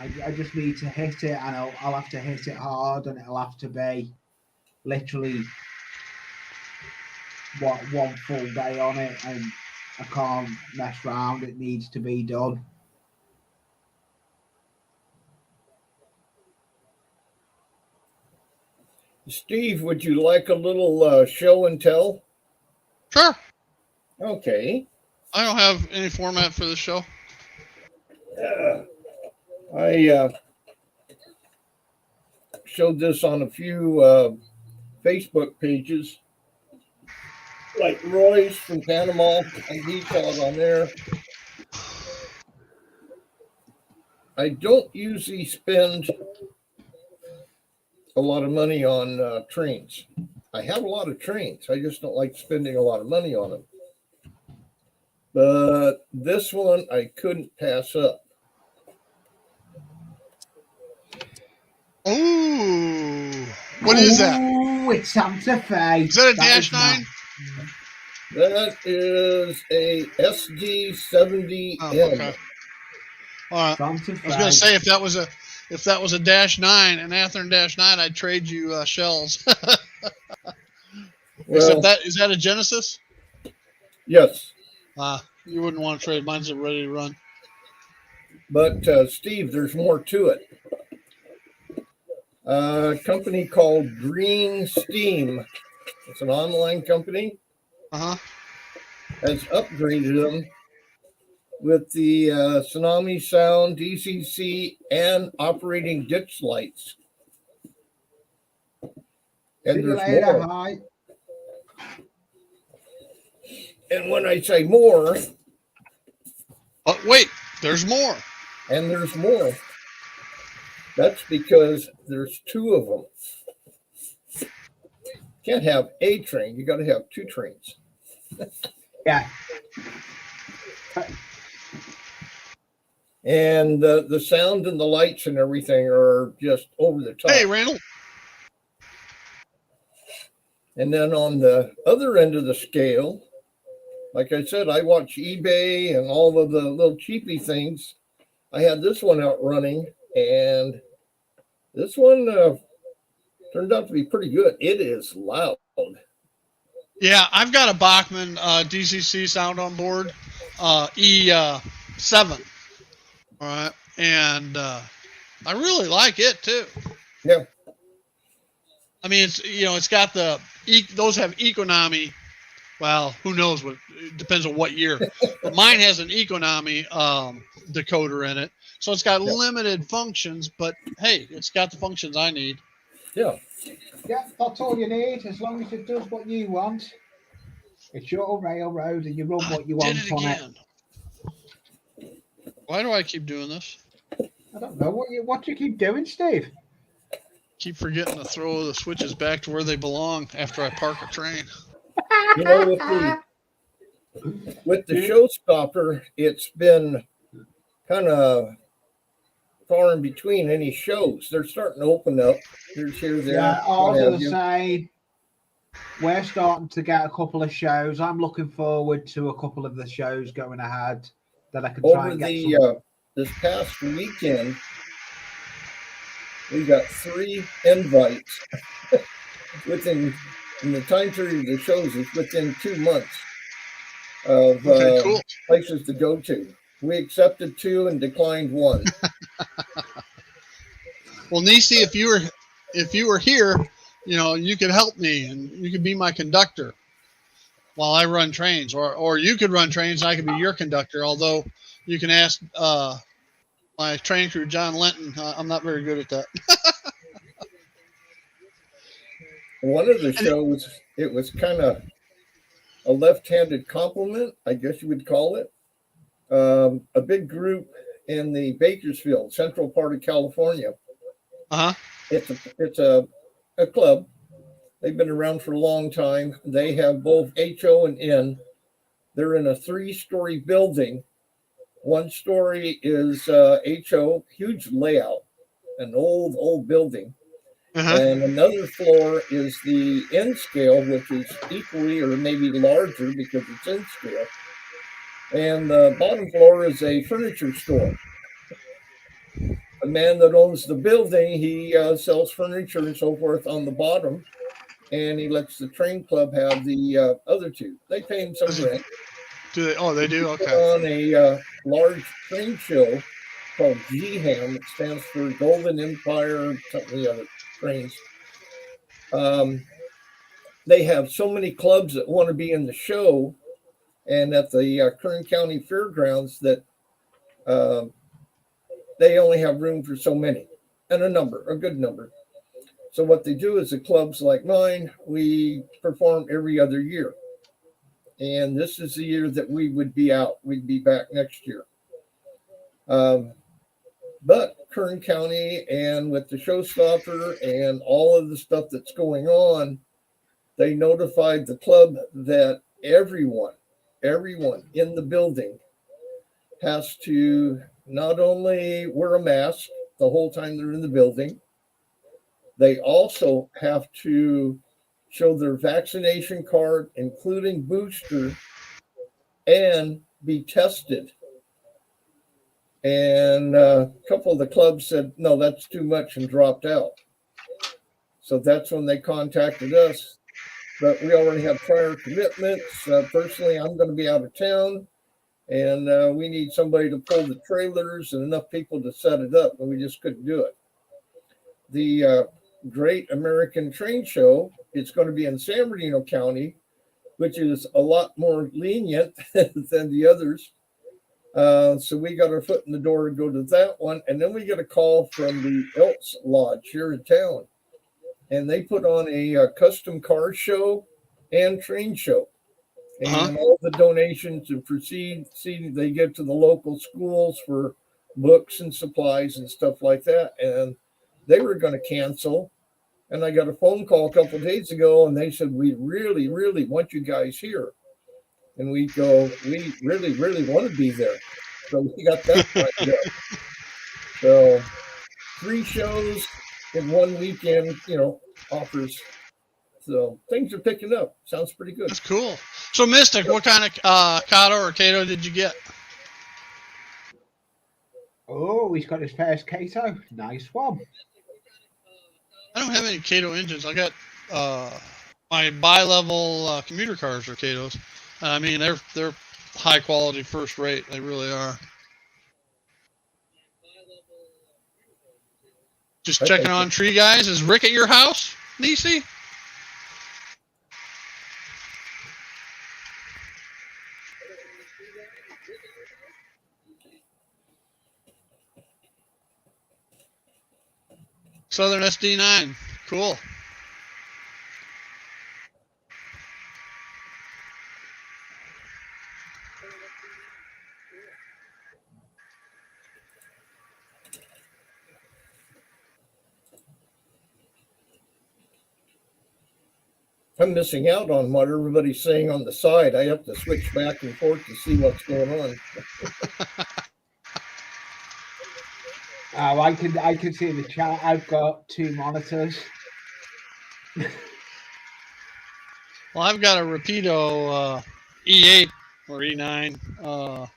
I just need to hit it, and I'll have to hit it hard, and it'll have to be literally one full day on it, and I can't mess around. It needs to be done. Steve, would you like a little show and tell? Sure. Okay. I don't have any format for the show. I showed this on a few Facebook pages, like Roy's from Panama, and he saw it on there. I don't usually spend a lot of money on trains. I have a lot of trains. I just don't like spending a lot of money on them. But this one I couldn't pass up. Ooh, what is that? Ooh, it's Santa Fe. Is that a Dash 9? That is a SD70M. Oh, okay. All right. I was going to say if that was a Dash 9, an Athearn Dash 9, I'd trade you shells. Except is that a Genesis? Yes. You wouldn't want to trade. Mine's ready to run. But Steve, there's more to it. A company called Green Steam. It's an online company. Has upgraded them with the Tsunami Sound, DCC, and operating ditch lights. And there's more. Hi. And when I say more... wait, there's more. And there's more. That's because there's two of them. Can't have a train. You got to have two trains. Yeah. And the sound and the lights and everything are just over the top. Hey, Randall. And then on the other end of the scale, like I said, I watch eBay and all of the little cheapy things. I had this one out running, and This one turned out to be pretty good. It is loud. Yeah, I've got a Bachman DCC sound on board, E7. All right, and I really like it too. Yeah. I mean, it's got those have economy. Well, who knows what? It depends on what year. But mine has an economy decoder in it, so it's got limited functions. But hey, it's got the functions I need. Yeah. Yeah, that's all you need. As long as it does what you want, it's your railroad, and you run what you want on it. Why do I keep doing this? I don't know what you keep doing, Steve. Keep forgetting to throw the switches back to where they belong after I park a train. You know, with the showstopper, it's been kind of far in between any shows. They're starting to open up. There's here, there. Yeah, I was going to say, we're starting to get a couple of shows. I'm looking forward to a couple of the shows going ahead that I can try and get this past weekend, we got 3 invites within, in the time period of the shows, is within 2 months of cool. places to go to. We accepted 2 and declined 1. Well, Nisi, if you were here, you could help me and you could be my conductor while I run trains, or you could run trains and I could be your conductor. Although you can ask my train crew, John Lenton. I'm not very good at that. One of the shows, it was kind of a left-handed compliment, I guess you would call it. A big group in the Bakersfield, central part of California. Uh-huh. It's a club. They've been around for a long time. They have both HO and N. They're in a 3-story building. 1 story is HO, huge layout, an old building. Uh-huh. And another floor is the N scale, which is equally or maybe larger because it's N scale. And the bottom floor is a furniture store. The man that owns the building, he sells furniture and so forth on the bottom, and he lets the train club have the other 2. They pay him some rent. Do they? Oh, they do? Okay. On a large train show called GHAM. It stands for Golden Empire, something the other trains. They have so many clubs that want to be in the show, and at the Kern County Fairgrounds that they only have room for so many, and a good number. So what they do is the clubs like mine, we perform every other year. And this is the year that we would be out. We'd be back next year. But Kern County, and with the showstopper and all of the stuff that's going on, they notified the club that everyone in the building has to not only wear a mask the whole time they're in the building, they also have to show their vaccination card, including booster, and be tested. And a couple of the clubs said, no, that's too much, and dropped out. So that's when they contacted us. But we already have prior commitments. Personally, I'm going to be out of town, and we need somebody to pull the trailers and enough people to set it up, and we just couldn't do it. The Great American Train Show, it's going to be in San Bernardino County, which is a lot more lenient than the others. So we got our foot in the door to go to that one. And then we get a call from the Elks Lodge here in town. And they put on a custom car show and train show. And all the donations and proceeds they give to the local schools for books and supplies and stuff like that. And they were going to cancel. And I got a phone call a couple of days ago, and they said, we really, really want you guys here. And we go, we really, really want to be there. So we got that lined up. So 3 shows in 1 weekend, offers. So things are picking up. Sounds pretty good. That's cool. So Mystic, what kind of Kato or Kato did you get? Oh, he's got his first Kato. Nice one. I don't have any Kato engines. I got my bi-level commuter cars are Katos. I mean, they're high quality, first rate. They really are. Just checking on tree guys. Is Rick at your house, Nisi? Southern SD9. Cool. I'm missing out on what everybody's saying on the side. I have to switch back and forth to see what's going on. Oh, I can see in the chat. I've got 2 monitors. Well, I've got a Rapido E8 or E9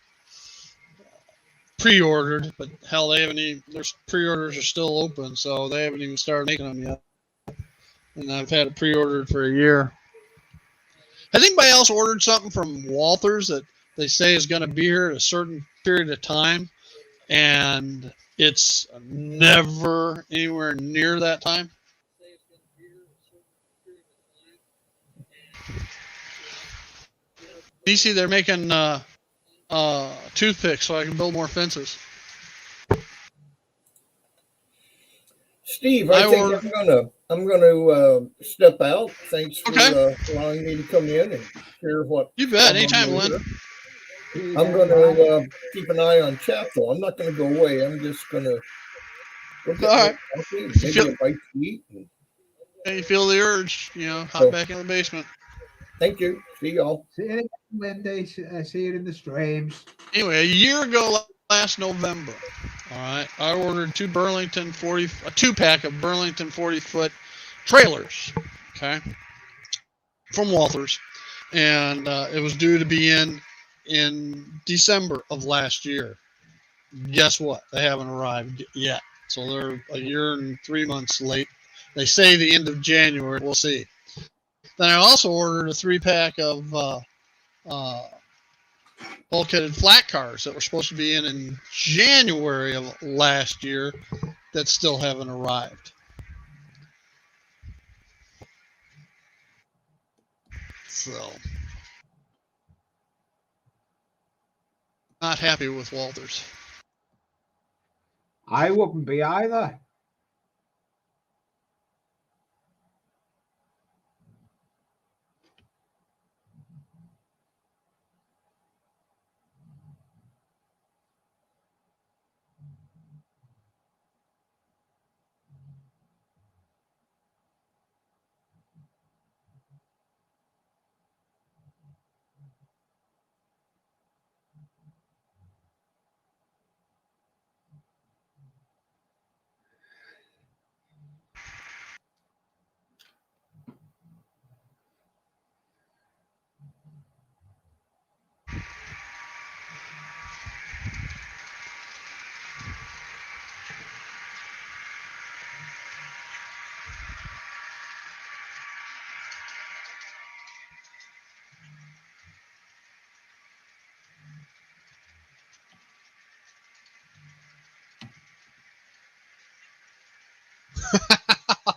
pre-ordered, but hell, they haven't even. Their pre-orders are still open, so they haven't even started making them yet. And I've had it pre-ordered for a year. Has anybody else ordered something from Walthers that they say is going to be here at a certain period of time, and it's never anywhere near that time? DC, they're making toothpicks so I can build more fences. Steve, I think I'm gonna step out. Thanks for allowing me to come in and share what. You bet. Anytime, Lynn. I'm gonna keep an eye on chat though. I'm not gonna go away. I'm just gonna go get right. Coffee, maybe a bite to eat. And you feel the urge, hop back in the basement. Thank you. See y'all. See you Monday. See you in the streams. Anyway, a year ago, last November, all right, I ordered a 2-pack of Burlington 40-foot trailers, okay, from Walthers, and it was due to be in December of last year. Guess what? They haven't arrived yet, so they're a year and 3 months late. They say the end of January. We'll see. Then I also ordered a 3-pack of bulkheaded flat cars that were supposed to be in January of last year that still haven't arrived. So, not happy with Walthers. I wouldn't be either.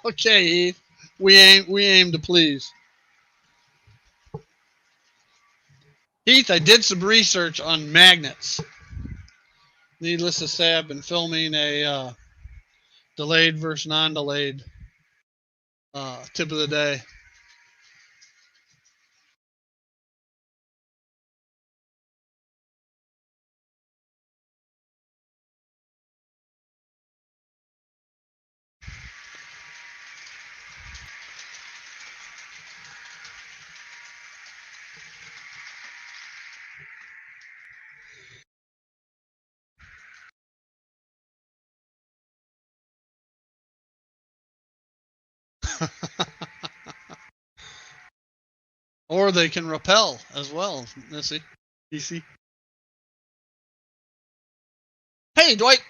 Okay, Heath. We aim to please. Heath, I did some research on magnets. Needless to say, I've been filming a delayed versus non-delayed tip of the day. Or they can repel as well, Missy. DC. Hey, Dwight.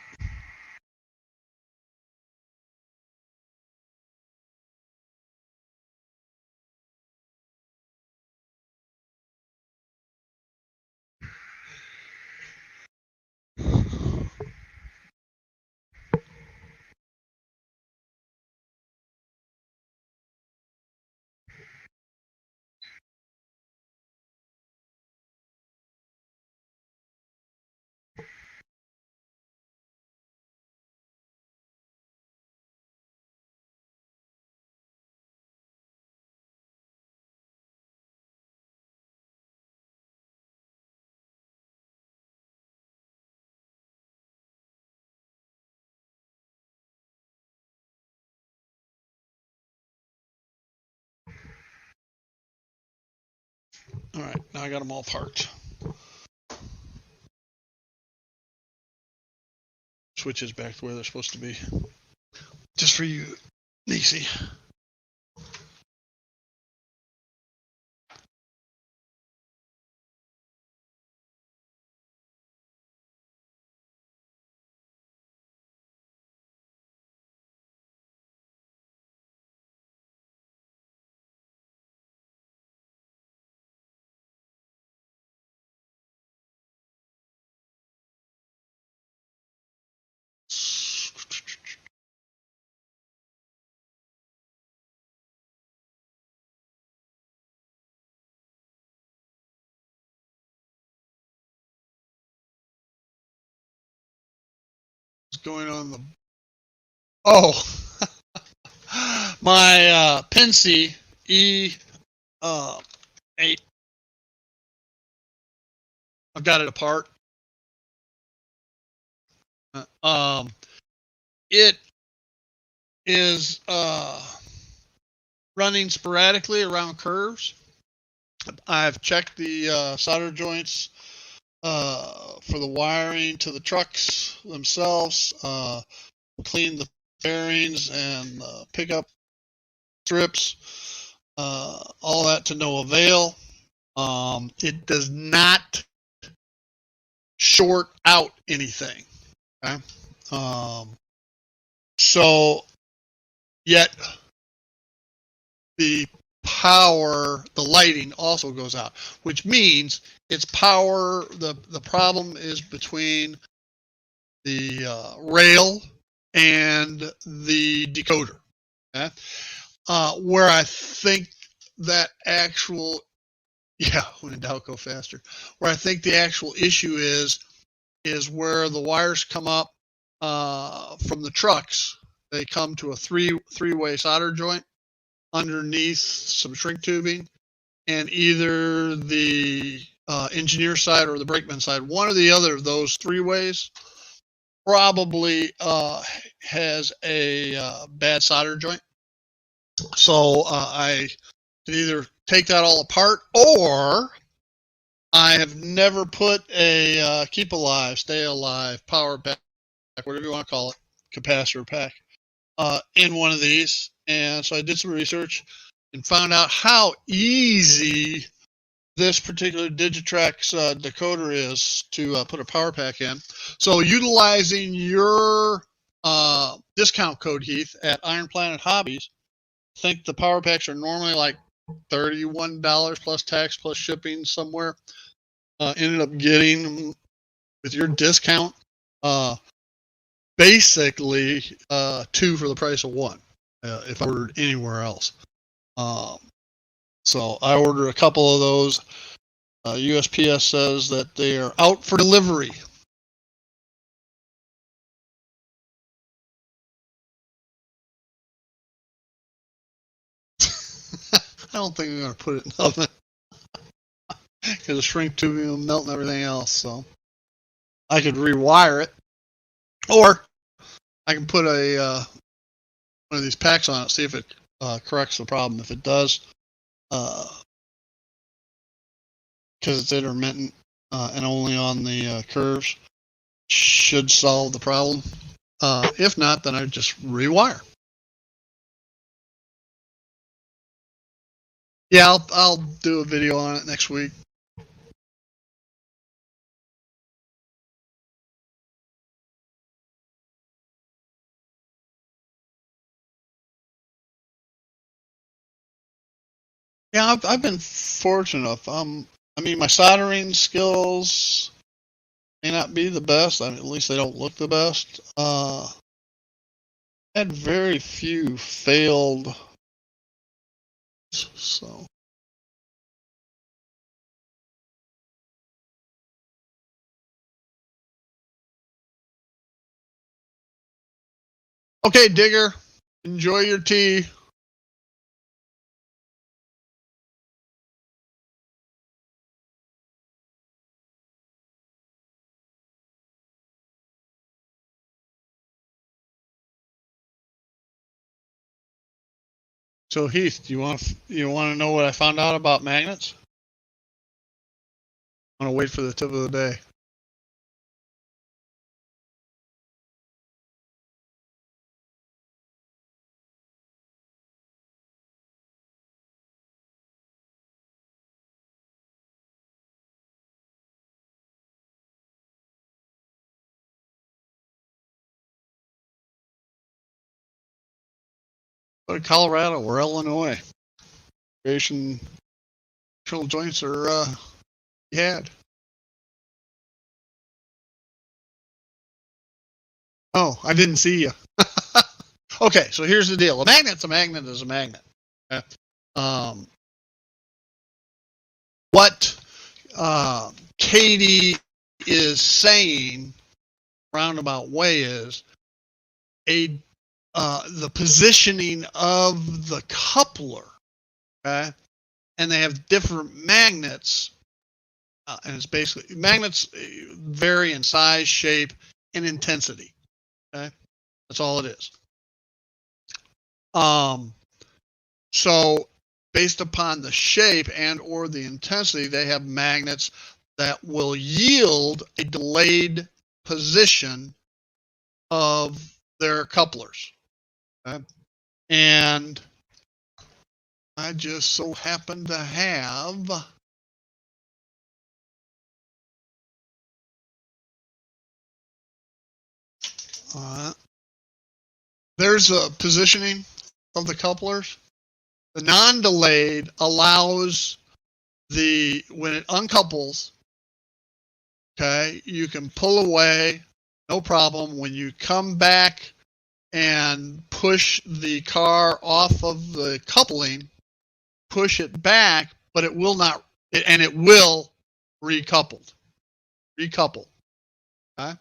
All right, now I got them all parked. Switches back to where they're supposed to be. Just for you, Nisi. What's going on the... Oh! My Pensy E8. I've got it apart. It is running sporadically around curves. I've checked the solder joints for the wiring to the trucks themselves, cleaned the bearings and pickup strips, all that to no avail. It does not short out anything. Okay? So yet the power, the lighting also goes out, which means it's power. The problem is between the rail and the decoder. Okay? Where I think that actual, when in doubt, go faster. Where I think the actual issue is where the wires come up from the trucks. They come to a three-way solder joint underneath some shrink tubing, and either the engineer side or the brakeman side, one or the other of those three ways, probably has a bad solder joint. So I can either take that all apart, or I have never put a keep alive, stay alive, power pack, whatever you want to call it, capacitor pack, in one of these. And so I did some research and found out how easy this particular Digitrax decoder is to put a power pack in. So utilizing your discount code, Heath, at Iron Planet Hobbies, I think the power packs are normally like $31 plus tax plus shipping somewhere. Ended up getting, with your discount, basically 2 for the price of 1 if I ordered anywhere else. So I ordered a couple of those. USPS says that they are out for delivery. I don't think I'm going to put it in the oven because the shrink tubing will melt and everything else. So I could rewire it, or I can put a one of these packs on it, see if it corrects the problem. If it does, because it's intermittent and only on the curves, should solve the problem. If not, then I just rewire. Yeah, I'll do a video on it next week. Yeah, I've been fortunate enough. I mean, my soldering skills may not be the best. I mean, at least they don't look the best. Had very few failed. So. Okay, Digger. Enjoy your tea. So Heath, you want to know what I found out about magnets? I'm going to wait for the tip of the day. Go to Colorado or Illinois. Recreational joints are had. Oh, I didn't see you. Okay, so here's the deal. A magnet's a magnet is a magnet. Okay? What Katie is saying roundabout way is the positioning of the coupler, okay? And they have different magnets, and it's basically magnets vary in size, shape, and intensity. Okay, that's all it is. So based upon the shape and or the intensity, they have magnets that will yield a delayed position of their couplers. Okay? And I just so happen to have there's a positioning of the couplers. The non-delayed allows when it uncouples, okay, you can pull away, no problem. When you come back and push the car off of the coupling, push it back, but it will not, and it will recouple. Okay?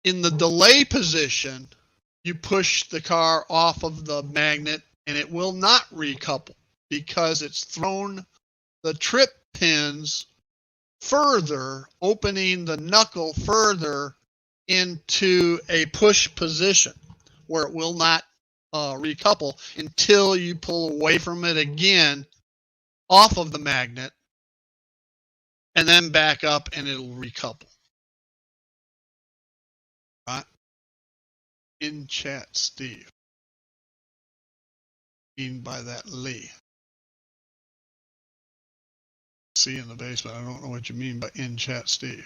In the delay position, you push the car off of the magnet and it will not recouple because it's thrown the trip pins further, opening the knuckle further into a push position where it will not recouple until you pull away from it again off of the magnet and then back up and it'll recouple. Right? In chat, Steve. Mean by that, Lee. See in the basement. I don't know what you mean by in chat, Steve.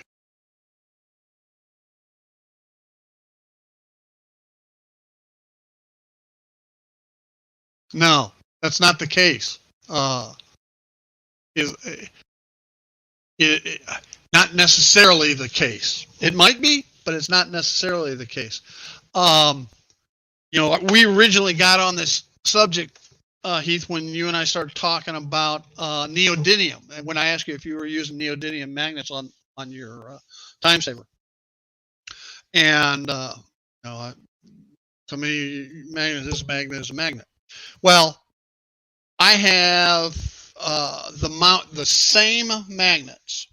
No, that's not the case. Not necessarily the case. It might be, but it's not necessarily the case. You know, we originally got on this subject, Heath, when you and I started talking about neodymium, and when I asked you if you were using neodymium magnets on your time saver. And you know, to me, magnet is a magnet. Well, I have the same magnets,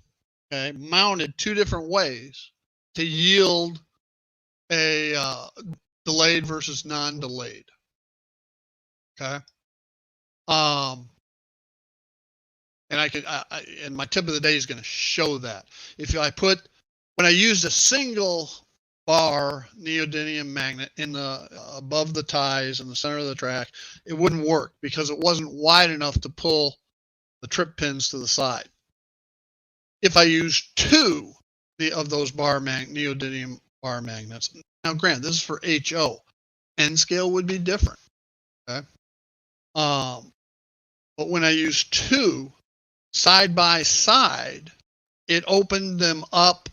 okay, mounted two different ways to yield a delayed versus non-delayed. Okay. And I could, and my tip of the day is going to show that. When I used a single bar neodymium magnet in the above the ties in the center of the track, it wouldn't work because it wasn't wide enough to pull the trip pins to the side. If I use two of those neodymium bar magnets, now granted, this is for HO, N scale would be different. Okay. But when I use two side by side, it opened them up,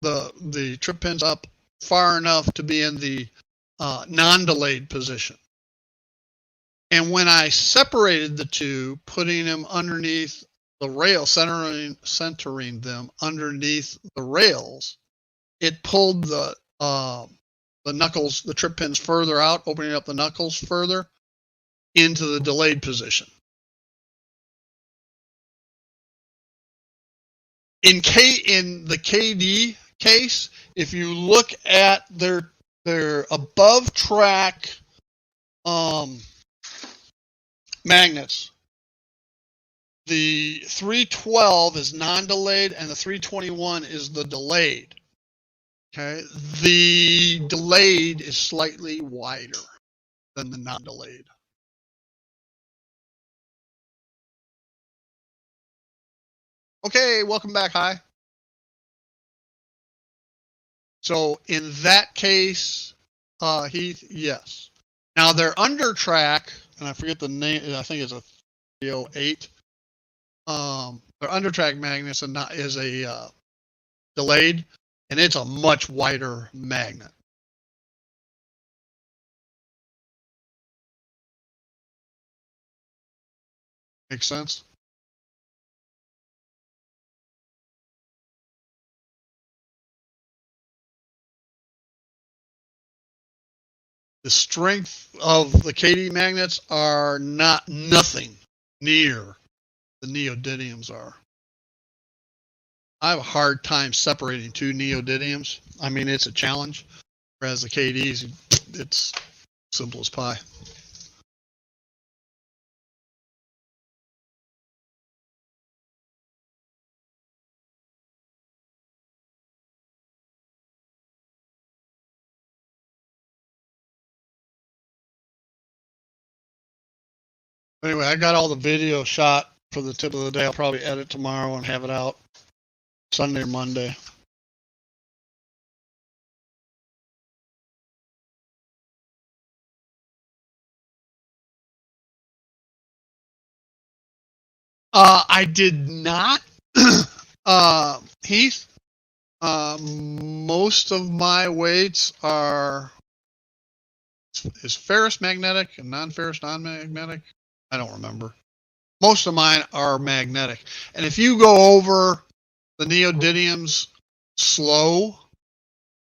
the trip pins up far enough to be in the non-delayed position. And when I separated the two, putting them underneath the rail, centering them underneath the rails, it pulled the knuckles, the trip pins further out, opening up the knuckles further into the delayed position. In the KD case, if you look at their above track magnets, The 312 is non-delayed, and the 321 is the delayed. Okay, the delayed is slightly wider than the non-delayed. Okay, welcome back. Hi. So in that case, Heath, yes. Now they're under track, and I forget the name. I think it's a 308. Their under track magnets and not is a delayed, and it's a much wider magnet. Makes sense? The strength of the KD magnets are nothing near the neodymiums are. I have a hard time separating two neodymiums. I mean, it's a challenge. Whereas the KDs, it's simple as pie. Anyway, I got all the video shot for the tip of the day. I'll probably edit tomorrow and have it out Sunday or Monday. I did not, Heath. Most of my weights is ferrous magnetic and non-ferrous non-magnetic. I don't remember. Most of mine are magnetic. And if you go over the neodymiums slow,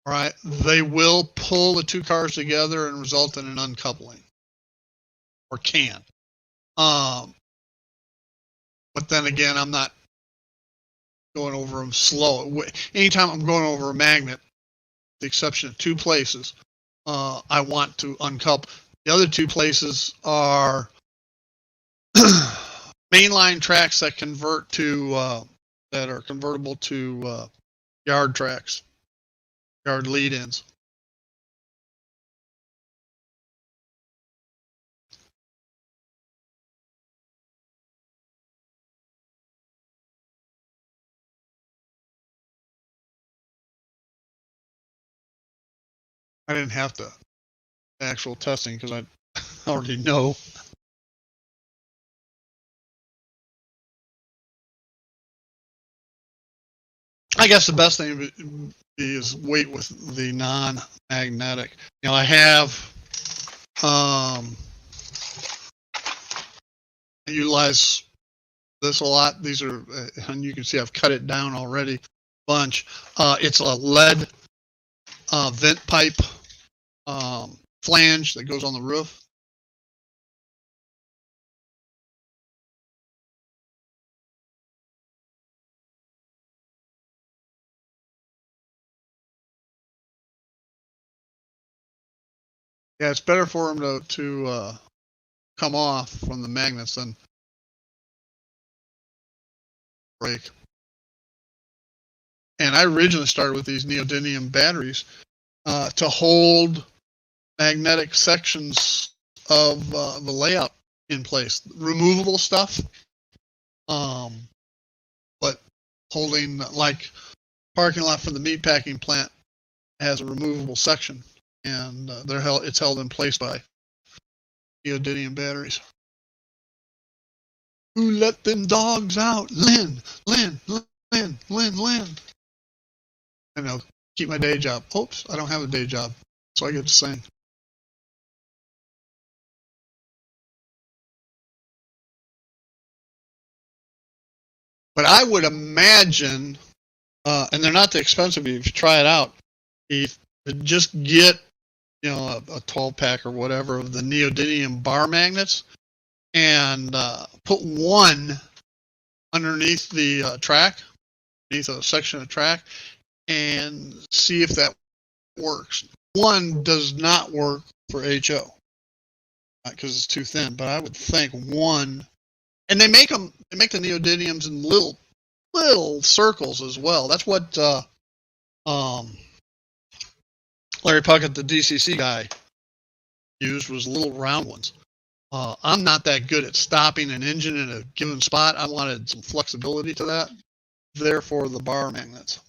right, they will pull the two cars together and result in an uncoupling. Or can. But then again, I'm not going over them slow. Anytime I'm going over a magnet, with the exception of two places, I want to uncouple. The other two places are mainline tracks that convert to that are convertible to yard tracks, yard lead-ins. I didn't have to actual testing because I already know. I guess the best thing is wait with the non-magnetic. You know, I have I utilize this a lot. These are, and you can see I've cut it down already, bunch. It's a lead vent pipe flange that goes on the roof. Yeah, it's better for them to come off from the magnets than break. And I originally started with these neodymium batteries to hold magnetic sections of the layout in place, removable stuff. But holding, like parking lot for the meatpacking plant has a removable section, and it's held in place by neodymium batteries. Who let them dogs out? Lynn. I know, keep my day job. Oops, I don't have a day job, so I get to sing. But I would imagine, and they're not that expensive if you try it out. If you just get, you know, a 12-pack or whatever of the neodymium bar magnets, and put one underneath the track, beneath a section of track, and see if that works. One does not work for HO because it's too thin, but I would think one And they make them. They make the neodymiums in little circles as well. That's what Larry Puckett, the DCC guy, used, was little round ones. I'm not that good at stopping an engine in a given spot. I wanted some flexibility to that. Therefore, the bar magnets.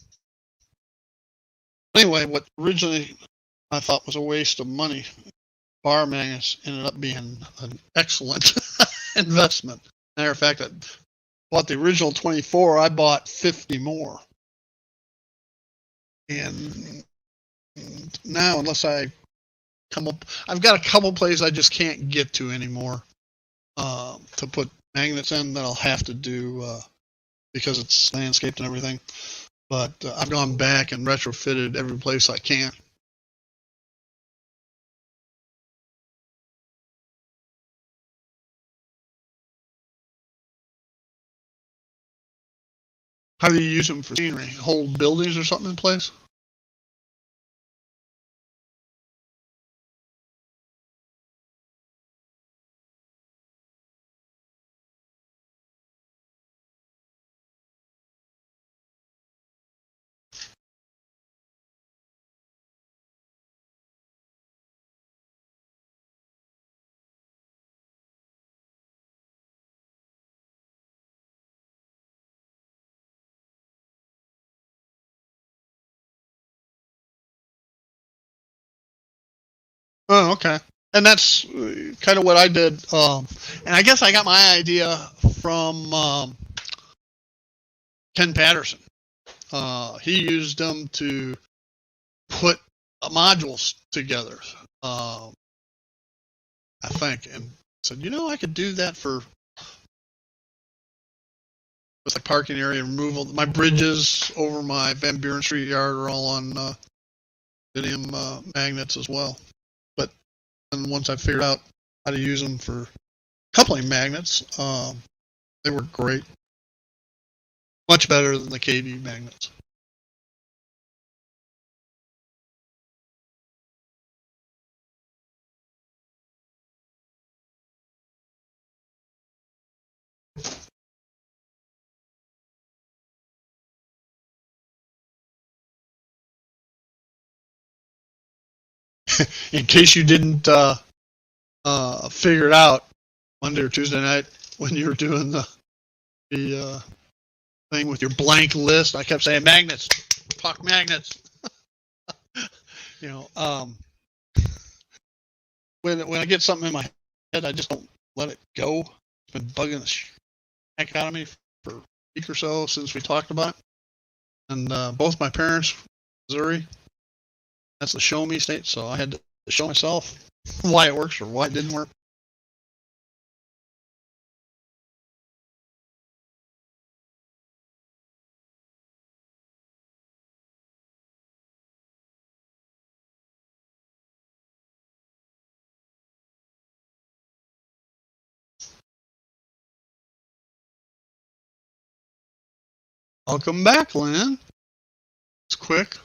Anyway, what originally I thought was a waste of money, bar magnets ended up being an excellent investment. Matter of fact, I bought the original 24. I bought 50 more. And now, unless I come up, I've got a couple places I just can't get to anymore to put magnets in that I'll have to do because it's landscaped and everything. But I've gone back and retrofitted every place I can. How do you use them for scenery? Hold buildings or something in place? Oh, okay. And that's kind of what I did. And I guess I got my idea from Ken Patterson. He used them to put modules together, I think, and said, I could do that for with like parking area removal. My bridges over my Van Buren Street yard are all on lithium magnets as well. But then once I figured out how to use them for coupling magnets, they were great. Much better than the KV magnets. In case you didn't figure it out Monday or Tuesday night when you were doing the thing with your blank list, I kept saying magnets, talk magnets. When I get something in my head, I just don't let it go. It's been bugging the heck out of me for a week or so since we talked about it. And both my parents, Missouri, that's the show me state, so I had to show myself why it works or why it didn't work. Welcome back, Lynn. It's quick.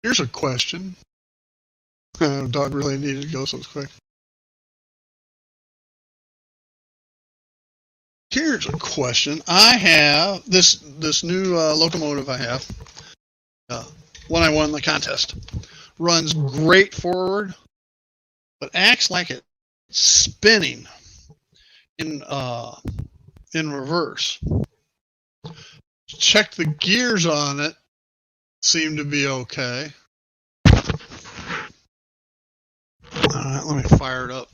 Here's a question. Dog really needed to go, so it's quick. Here's a question. I have this new locomotive I have. One I won the contest. Runs great forward, but acts like it's spinning in reverse. Check the gears on it. Seem to be okay. All right, let me fire it up.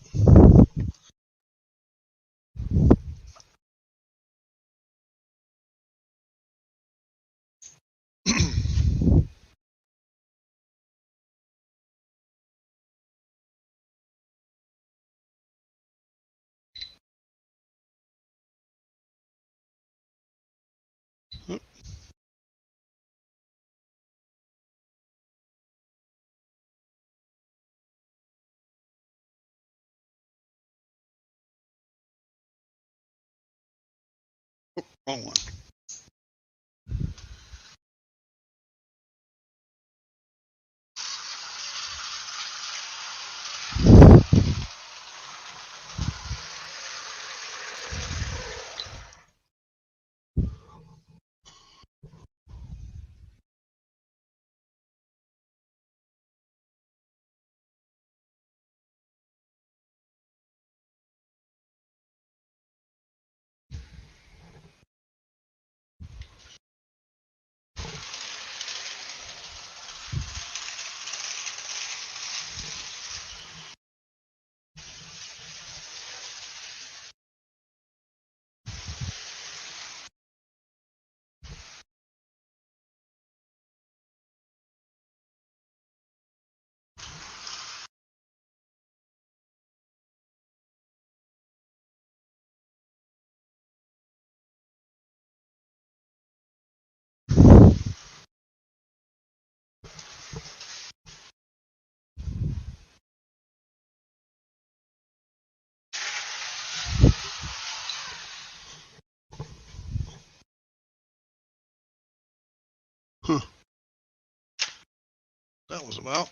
Wrong one. Huh. That was about.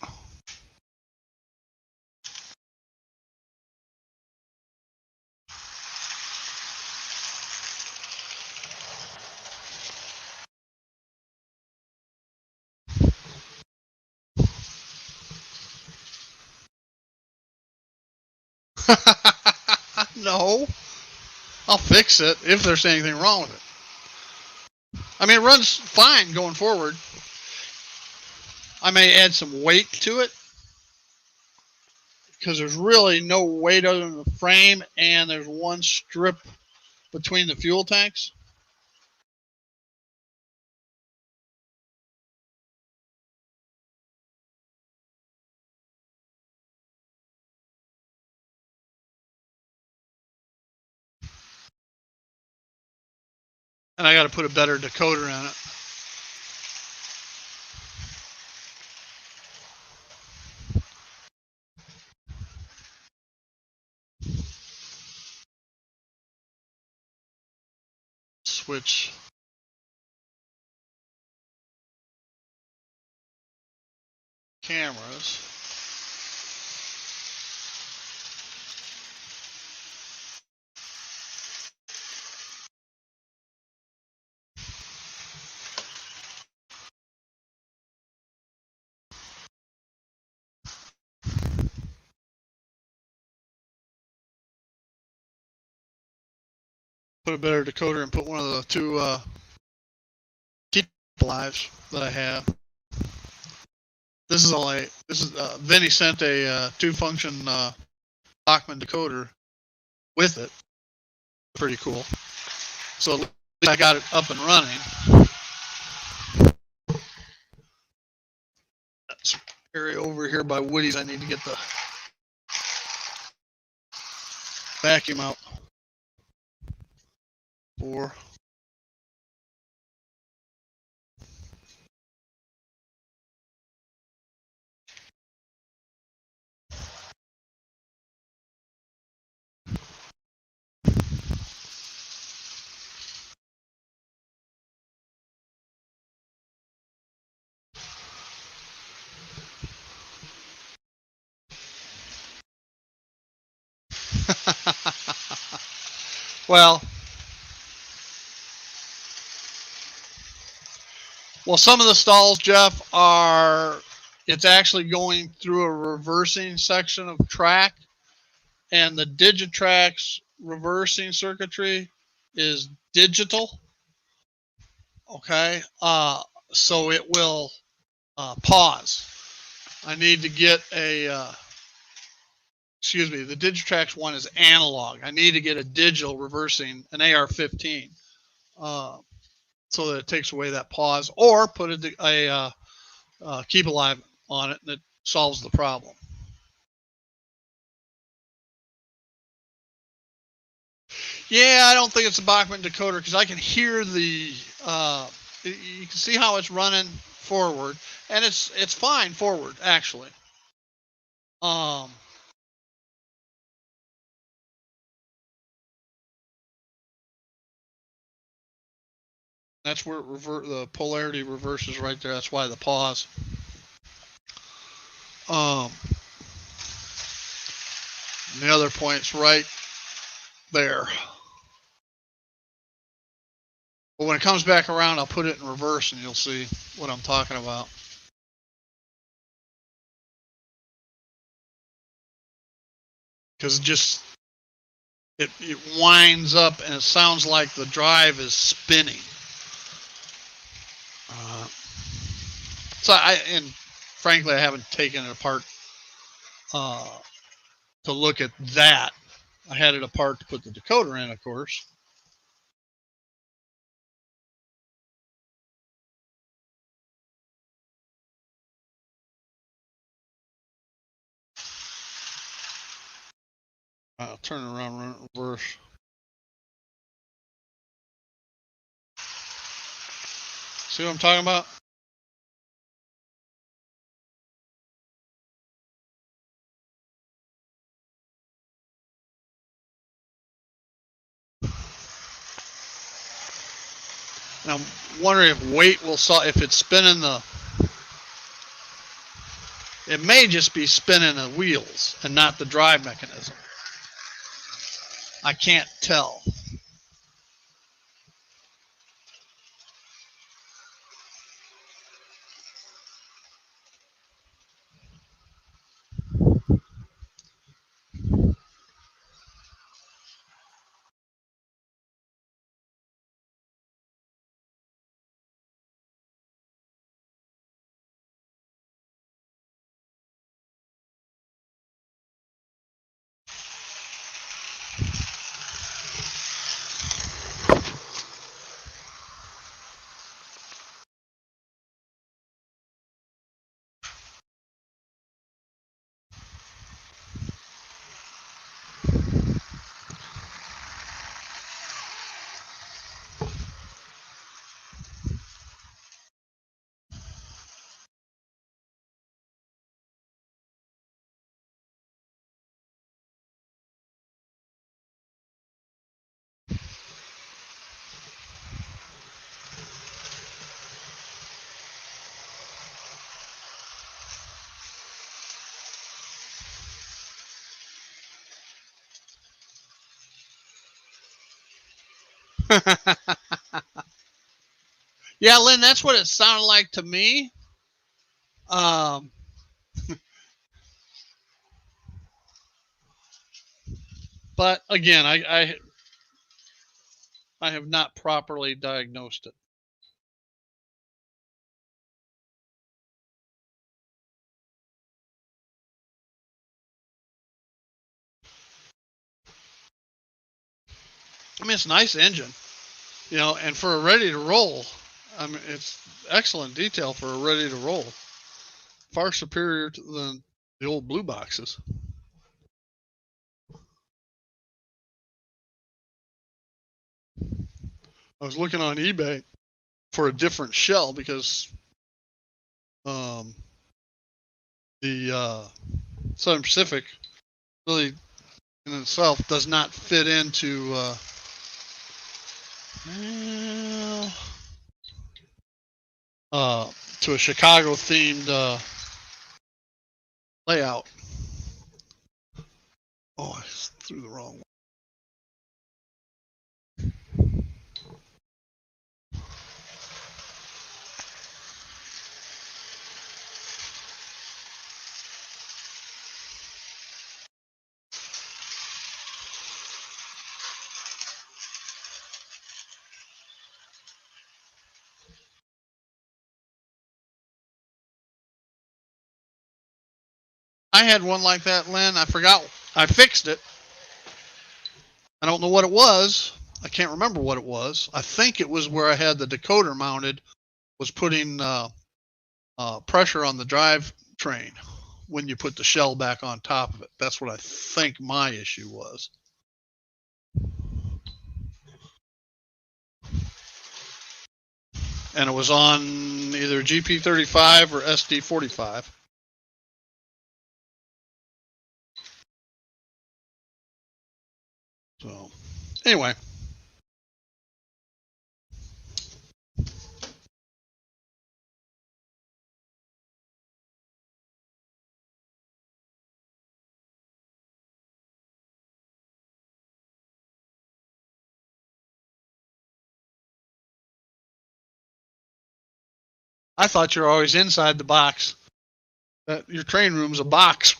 No, I'll fix it if there's anything wrong with it. I mean, it runs fine going forward. I may add some weight to it because there's really no weight other than the frame, and there's one strip between the fuel tanks. And I got to put a better decoder in it. Switch cameras. Put a better decoder and put one of the two keep lives that I have. This is Vinny sent a 2-function Bachmann decoder with it. Pretty cool. So at least I got it up and running. That's area over here by Woody's. I need to get the vacuum out. 4. Well, some of the stalls, Jeff, it's actually going through a reversing section of track, and the Digitrax reversing circuitry is digital. Okay, so it will pause. I need to get a, excuse me, the Digitrax one is analog. I need to get a digital reversing, an AR-15, so that it takes away that pause, or put a keep alive on it, and it solves the problem. Yeah, I don't think it's a Bachmann decoder because I can hear the. You can see how it's running forward, and it's fine forward actually. That's where the polarity reverses right there. That's why the pause. The other point's right there. But when it comes back around, I'll put it in reverse and you'll see what I'm talking about. Because it winds up and it sounds like the drive is spinning. And frankly, I haven't taken it apart to look at that. I had it apart to put the decoder in, of course. I'll turn it around, run it reverse. See what I'm talking about? And I'm wondering if weight will if it's spinning it may just be spinning the wheels and not the drive mechanism. I can't tell. Yeah, Lynn, that's what it sounded like to me. But again, I have not properly diagnosed it. I mean, it's a nice engine, and for a ready to roll, I mean, it's excellent detail for a ready to roll. Far superior than the old blue boxes. I was looking on eBay for a different shell because the Southern Pacific really in itself does not fit into to a Chicago themed layout. Oh, I threw the wrong one. I had one like that, Lynn. I forgot. I fixed it. I don't know what it was. I can't remember what it was. I think it was where I had the decoder mounted, was putting pressure on the drive train when you put the shell back on top of it. That's what I think my issue was. And it was on either GP35 or SD45. So, anyway. I thought you're always inside the box. That your train room's a box.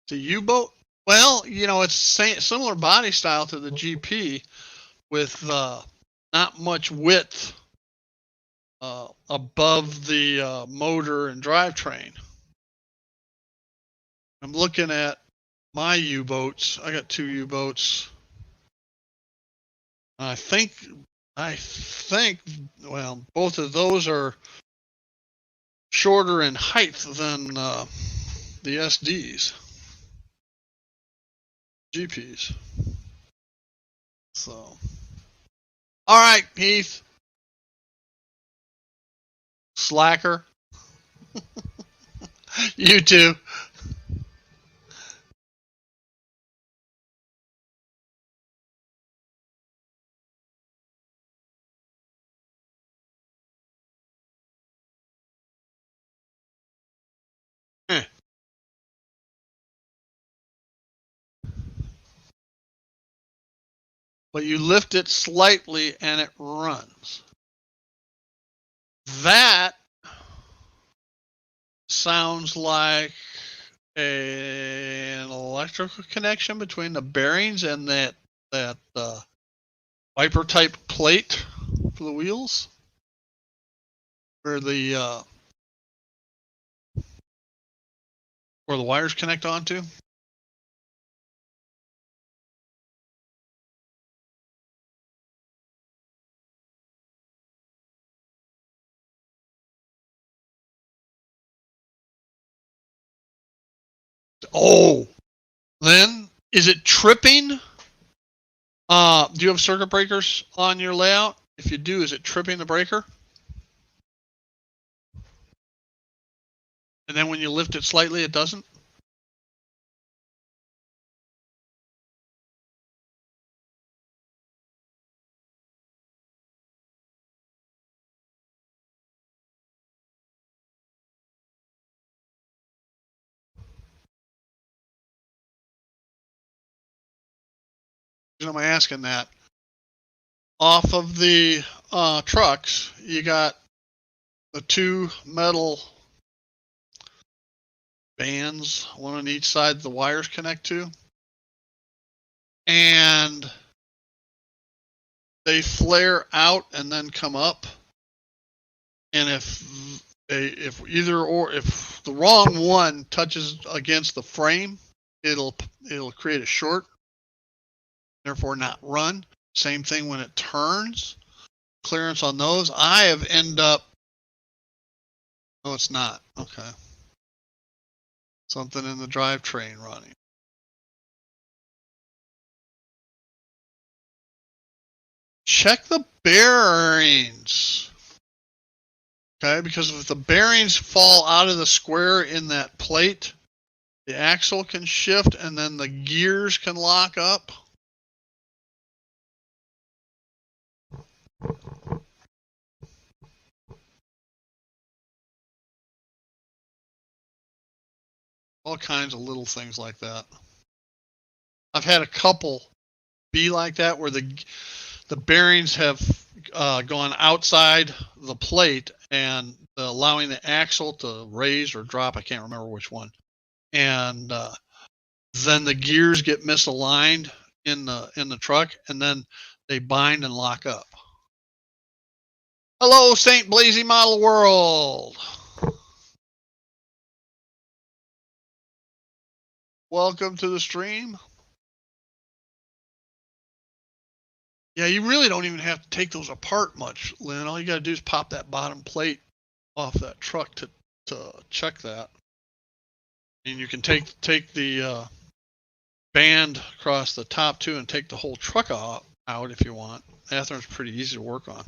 The U-boat? Well, it's similar body style to the GP with not much width above the motor and drivetrain. I'm looking at my U-boats. I got 2 U-boats. I think, well, both of those are shorter in height than the SDs, GPs. So, all right, Heath. Slacker. You too. But you lift it slightly and it runs. That sounds like an electrical connection between the bearings and that wiper type plate for the wheels, where the wires connect onto. Oh, then is it tripping? Do you have circuit breakers on your layout? If you do, is it tripping the breaker? And then when you lift it slightly, it doesn't? The reason I'm asking that, off of the trucks, you got the 2 metal bands, one on each side the wires connect to, and they flare out and then come up. And if the wrong one touches against the frame, it'll create a short, therefore not run. Same thing when it turns. Clearance on those. I have ended up. No, it's not. Okay. Something in the drivetrain running. Check the bearings. Okay, because if the bearings fall out of the square in that plate, the axle can shift and then the gears can lock up. All kinds of little things like that. I've had a couple be like that where the bearings have gone outside the plate and allowing the axle to raise or drop. I can't remember which one. And then the gears get misaligned in the truck, and then they bind and lock up. Hello, St. Blazy Model World. Welcome to the stream. Yeah, you really don't even have to take those apart much, Lynn. All you got to do is pop that bottom plate off that truck to check that. And you can take the band across the top too and take the whole truck out if you want. That one's pretty easy to work on.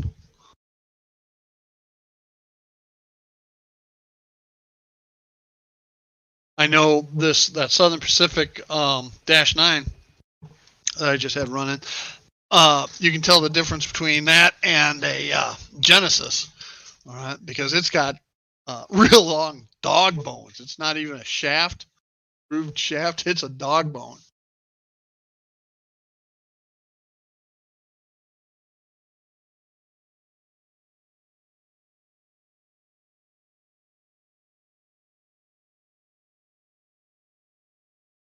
I know that Southern Pacific -9 that I just had running. You can tell the difference between that and a Genesis, all right, because it's got real long dog bones. It's not even a shaft, grooved shaft. It's a dog bone.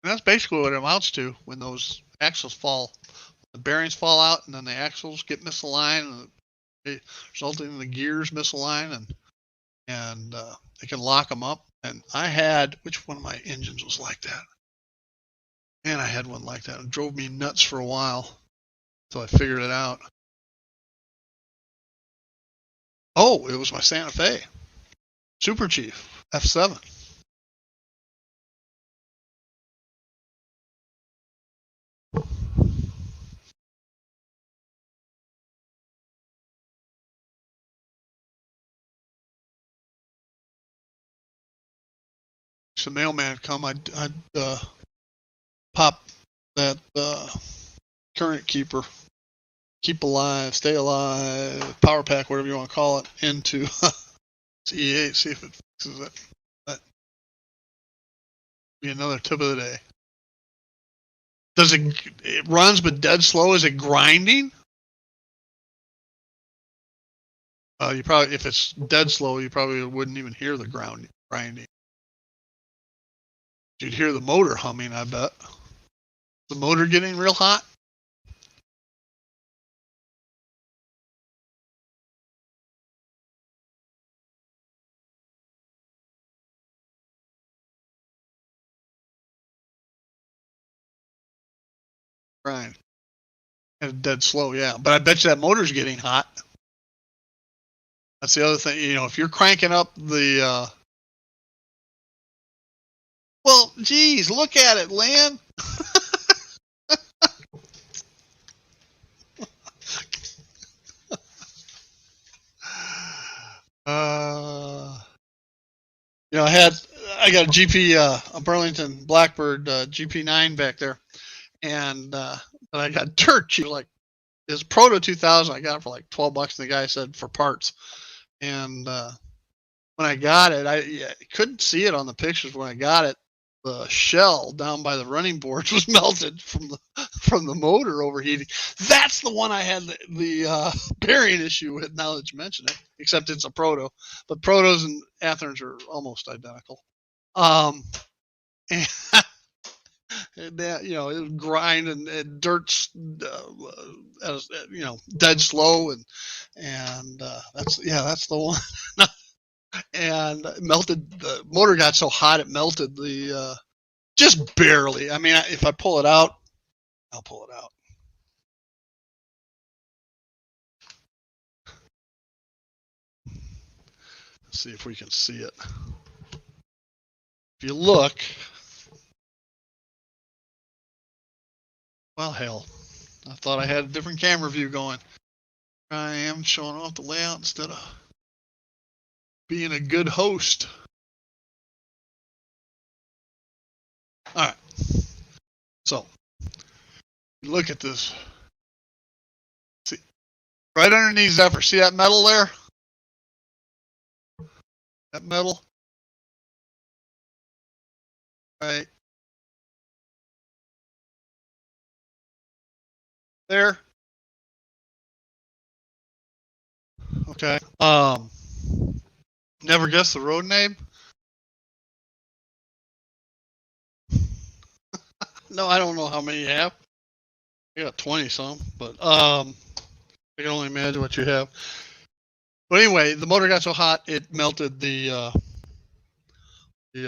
And that's basically what it amounts to when those axles fall. The bearings fall out, and then the axles get misaligned, and resulting in the gears misaligned, and they can lock them up. And I had, which one of my engines was like that? Man, I had one like that. It drove me nuts for a while until I figured it out. Oh, it was my Santa Fe Super Chief F7. So mailman come, I'd pop that current keeper, keep alive, stay alive, power pack, whatever you want to call it, into E8, see if it fixes it. That be another tip of the day. Does it runs but dead slow? Is it grinding? You probably, if it's dead slow, you probably wouldn't even hear the grinding. You'd hear the motor humming, I bet. The motor getting real hot? Grind. And dead slow, yeah. But I bet you that motor's getting hot. That's the other thing. You know, if you're cranking up the... Well, geez, look at it, Lynn. You know, I got a GP, a Burlington Blackbird GP9 back there, and I got dirt cheap. Like, it's Proto 2000. I got it for like $12, and the guy said for parts. And when I got it, I couldn't see it on the pictures. When I got it, the shell down by the running boards was melted from the motor overheating. That's the one I had the bearing issue with. Now that you mention it, except it's a Proto, but Protos and Atherns are almost identical. And that, you know, it would grind and dirt's you know, dead slow, and that's the one. And melted, the motor got so hot it melted the just barely. I mean, if I pull it out, I'll pull it out. Let's see if we can see it. If you look, well, hell, I thought I had a different camera view going. I am showing off the layout instead of being a good host. All right. So, look at this. See, right underneath Zephyr. See that metal there? That metal? Right there. Okay. Never guess the road name? No, I don't know how many you have. You got 20 some, but I can only imagine what you have. But anyway, the motor got so hot it melted the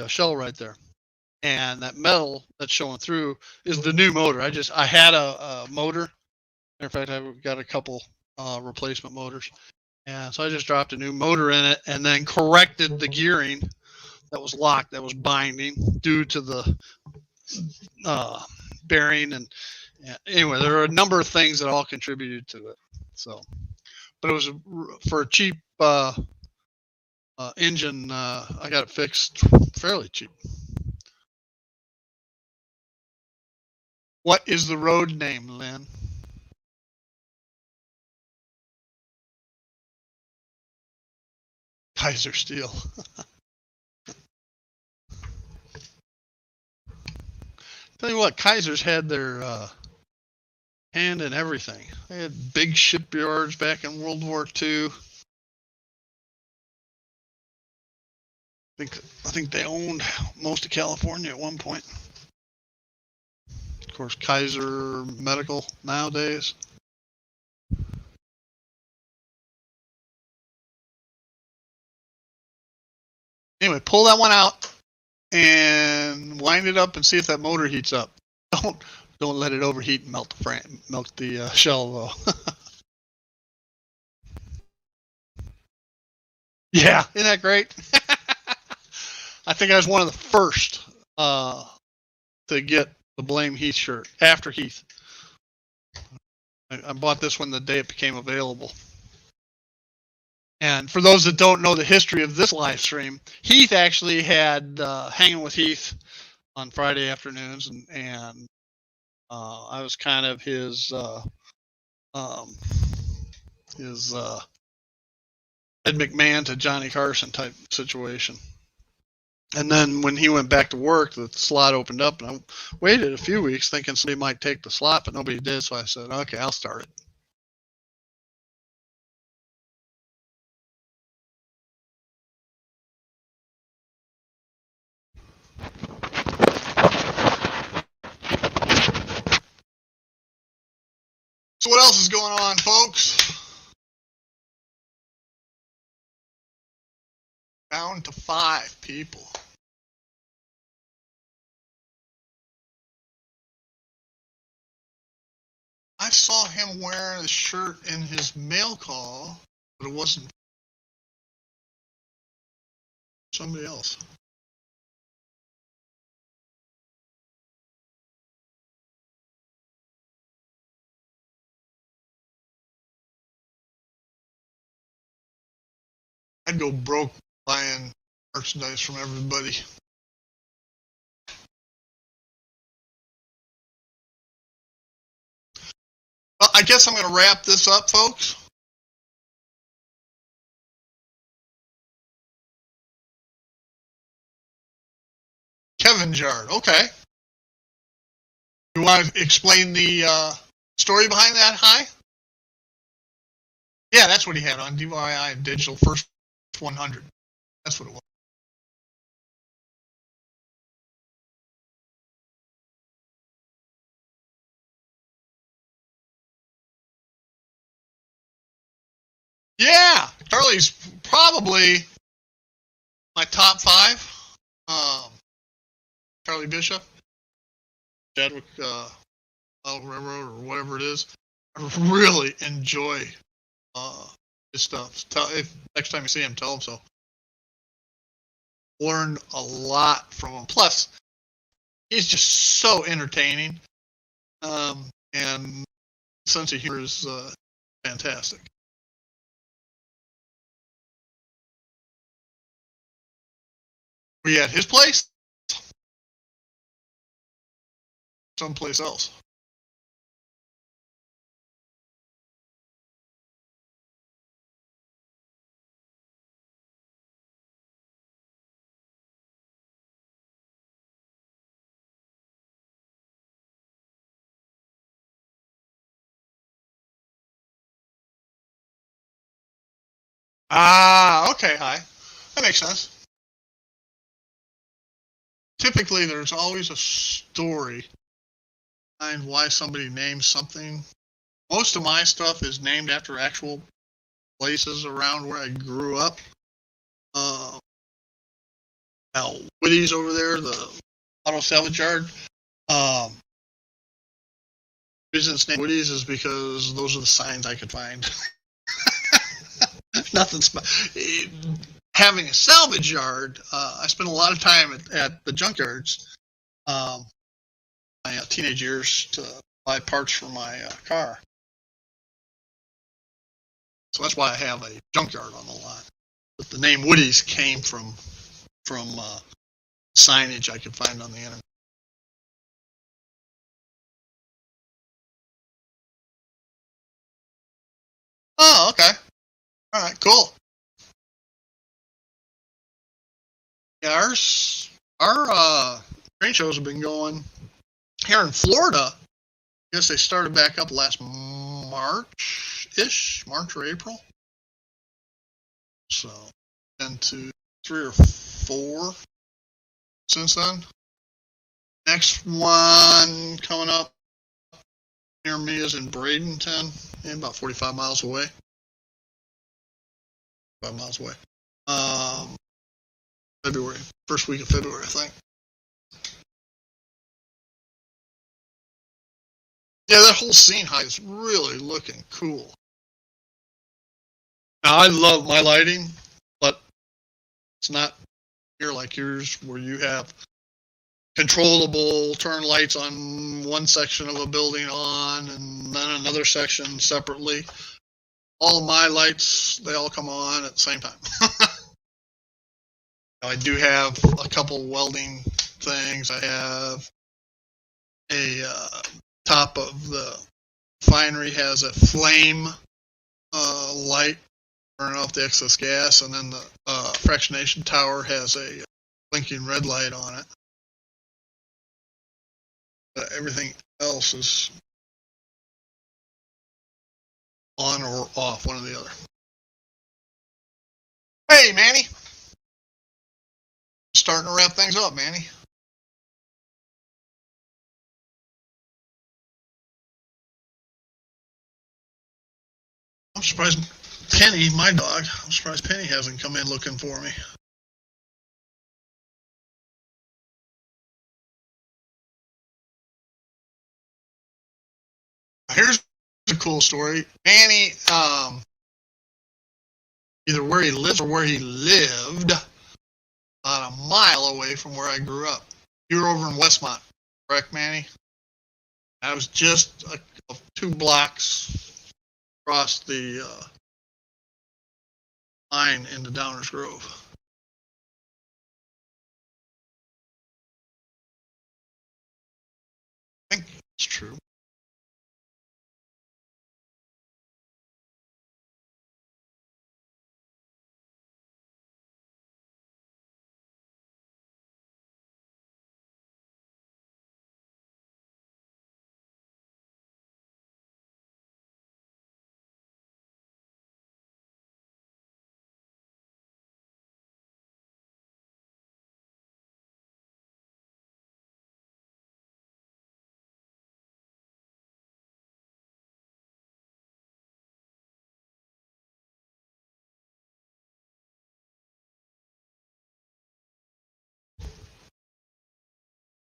shell right there, and that metal that's showing through is the new motor. I had a motor. Matter of fact, I've got a couple replacement motors, and so I just dropped a new motor in it, and then corrected the gearing that was locked, that was binding due to the bearing, and anyway, there are a number of things that all contributed to it. So, but it was for a cheap engine. I got it fixed fairly cheap. What is the road name, Lynn? Kaiser Steel. Tell you what, Kaiser's had their hand in everything. They had big shipyards back in World War II. I think they owned most of California at one point. Of course, Kaiser Medical nowadays. Anyway, pull that one out and wind it up and see if that motor heats up. Don't let it overheat and melt the frame, melt the shell though. Yeah, isn't that great? I think I was one of the first to get the Blame Heath shirt after Heath. I bought this one the day it became available. And for those that don't know the history of this live stream, Heath actually had Hanging with Heath on Friday afternoons, and I was kind of his Ed McMahon to Johnny Carson type situation. And then when he went back to work, the slot opened up, and I waited a few weeks thinking somebody might take the slot, but nobody did. So I said, okay, I'll start it. So what else is going on, folks? Down to 5 people. I saw him wearing a shirt in his mail call, but it wasn't somebody else. I'd go broke buying merchandise from everybody. Well, I guess I'm going to wrap this up, folks. Kevin's Yard, okay. You want to explain the story behind that, Hi? Yeah, that's what he had on DIY Digital First 100. That's what it was. Yeah, Charlie's probably my top 5. Charlie Bishop, Chadwick Railroad, or whatever it is. I really enjoy his stuff. Next time you see him, tell him so. Learned a lot from him. Plus, he's just so entertaining, and sense of humor is fantastic. Were you at his place? Someplace else. Ah, okay, Hi. That makes sense. Typically, there's always a story behind why somebody names something. Most of my stuff is named after actual places around where I grew up. Now, Woody's over there, the auto salvage yard. The reason it's named Woody's is because those are the signs I could find. Nothing having a salvage yard, I spent a lot of time at the junkyards my teenage years to buy parts for my car. So that's why I have a junkyard on the lot. But the name Woody's came from signage I could find on the internet. Oh, okay. All right, cool. Yeah, our train shows have been going here in Florida. I guess they started back up last March-ish, March or April. So, been to 3 or 4 since then. Next one coming up near me is in Bradenton, and about 45 miles away. 5 miles away. February, first week of February, I think. Yeah, that whole scene height is really looking cool. Now, I love my lighting, but it's not here like yours where you have controllable turn lights on one section of a building on and then another section separately. All of my lights, they all come on at the same time. I do have a couple welding things. I have a top of the finery has a flame light burning off the excess gas, and then the fractionation tower has a blinking red light on it. Everything else is on or off, one or the other. Hey, Manny. Starting to wrap things up, Manny. I'm surprised Penny, my dog, I'm surprised Penny hasn't come in looking for me. Here's a cool story. Manny, either where he lives or where he lived, about a mile away from where I grew up. You were over in Westmont, correct, Manny? I was just 2 blocks across the line into Downers Grove. I think it's true.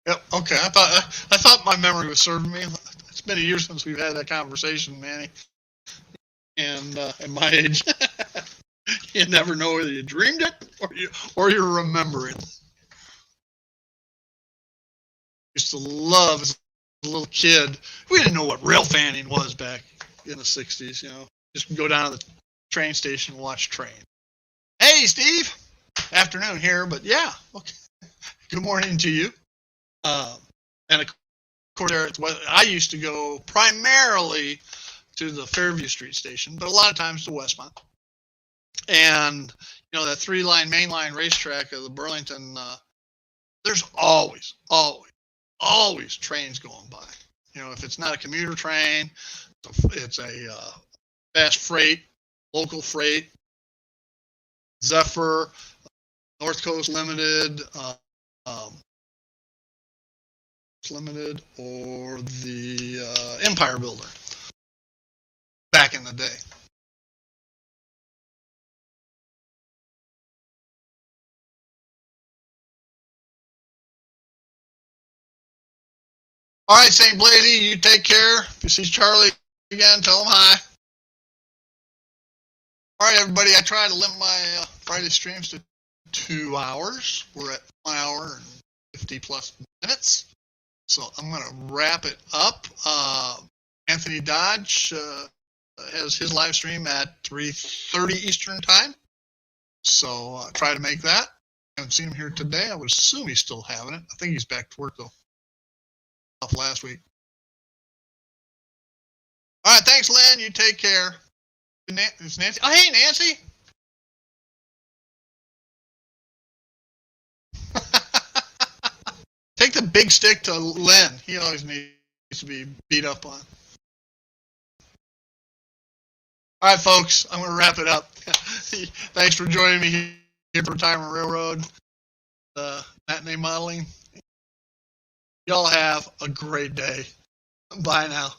Yep. Okay. I thought my memory was serving me. It's been a year since we've had that conversation, Manny. And at my age, you never know whether you dreamed it or you remember it. Used to love as a little kid. We didn't know what rail fanning was back in the '60s. You know, just go down to the train station and watch train. Hey, Steve. Afternoon here, but yeah. Okay. Good morning to you. And of course, I used to go primarily to the Fairview Street station, but a lot of times to Westmont. And, you know, that 3-line mainline racetrack of the Burlington, there's always trains going by. You know, if it's not a commuter train, it's a fast freight, local freight, Zephyr, North Coast Limited, Limited, or the Empire Builder back in the day. All right, St. Blasey, you take care. If you see Charlie again, tell him hi. All right, everybody, I try to limit my Friday streams to 2 hours. We're at 1 hour and 50 plus minutes. So I'm going to wrap it up. Anthony Dodge has his live stream at 3:30 Eastern time. So try to make that. I haven't seen him here today. I would assume he's still having it. I think he's back to work, though. Off last week. All right, thanks, Lynn. You take care. It's Nancy. Oh, hey, Nancy. Take the big stick to Len. He always needs to be beat up on. All right, folks, I'm going to wrap it up. Thanks for joining me here for Retirement Railroad, Matinee Modeling. Y'all have a great day. Bye now.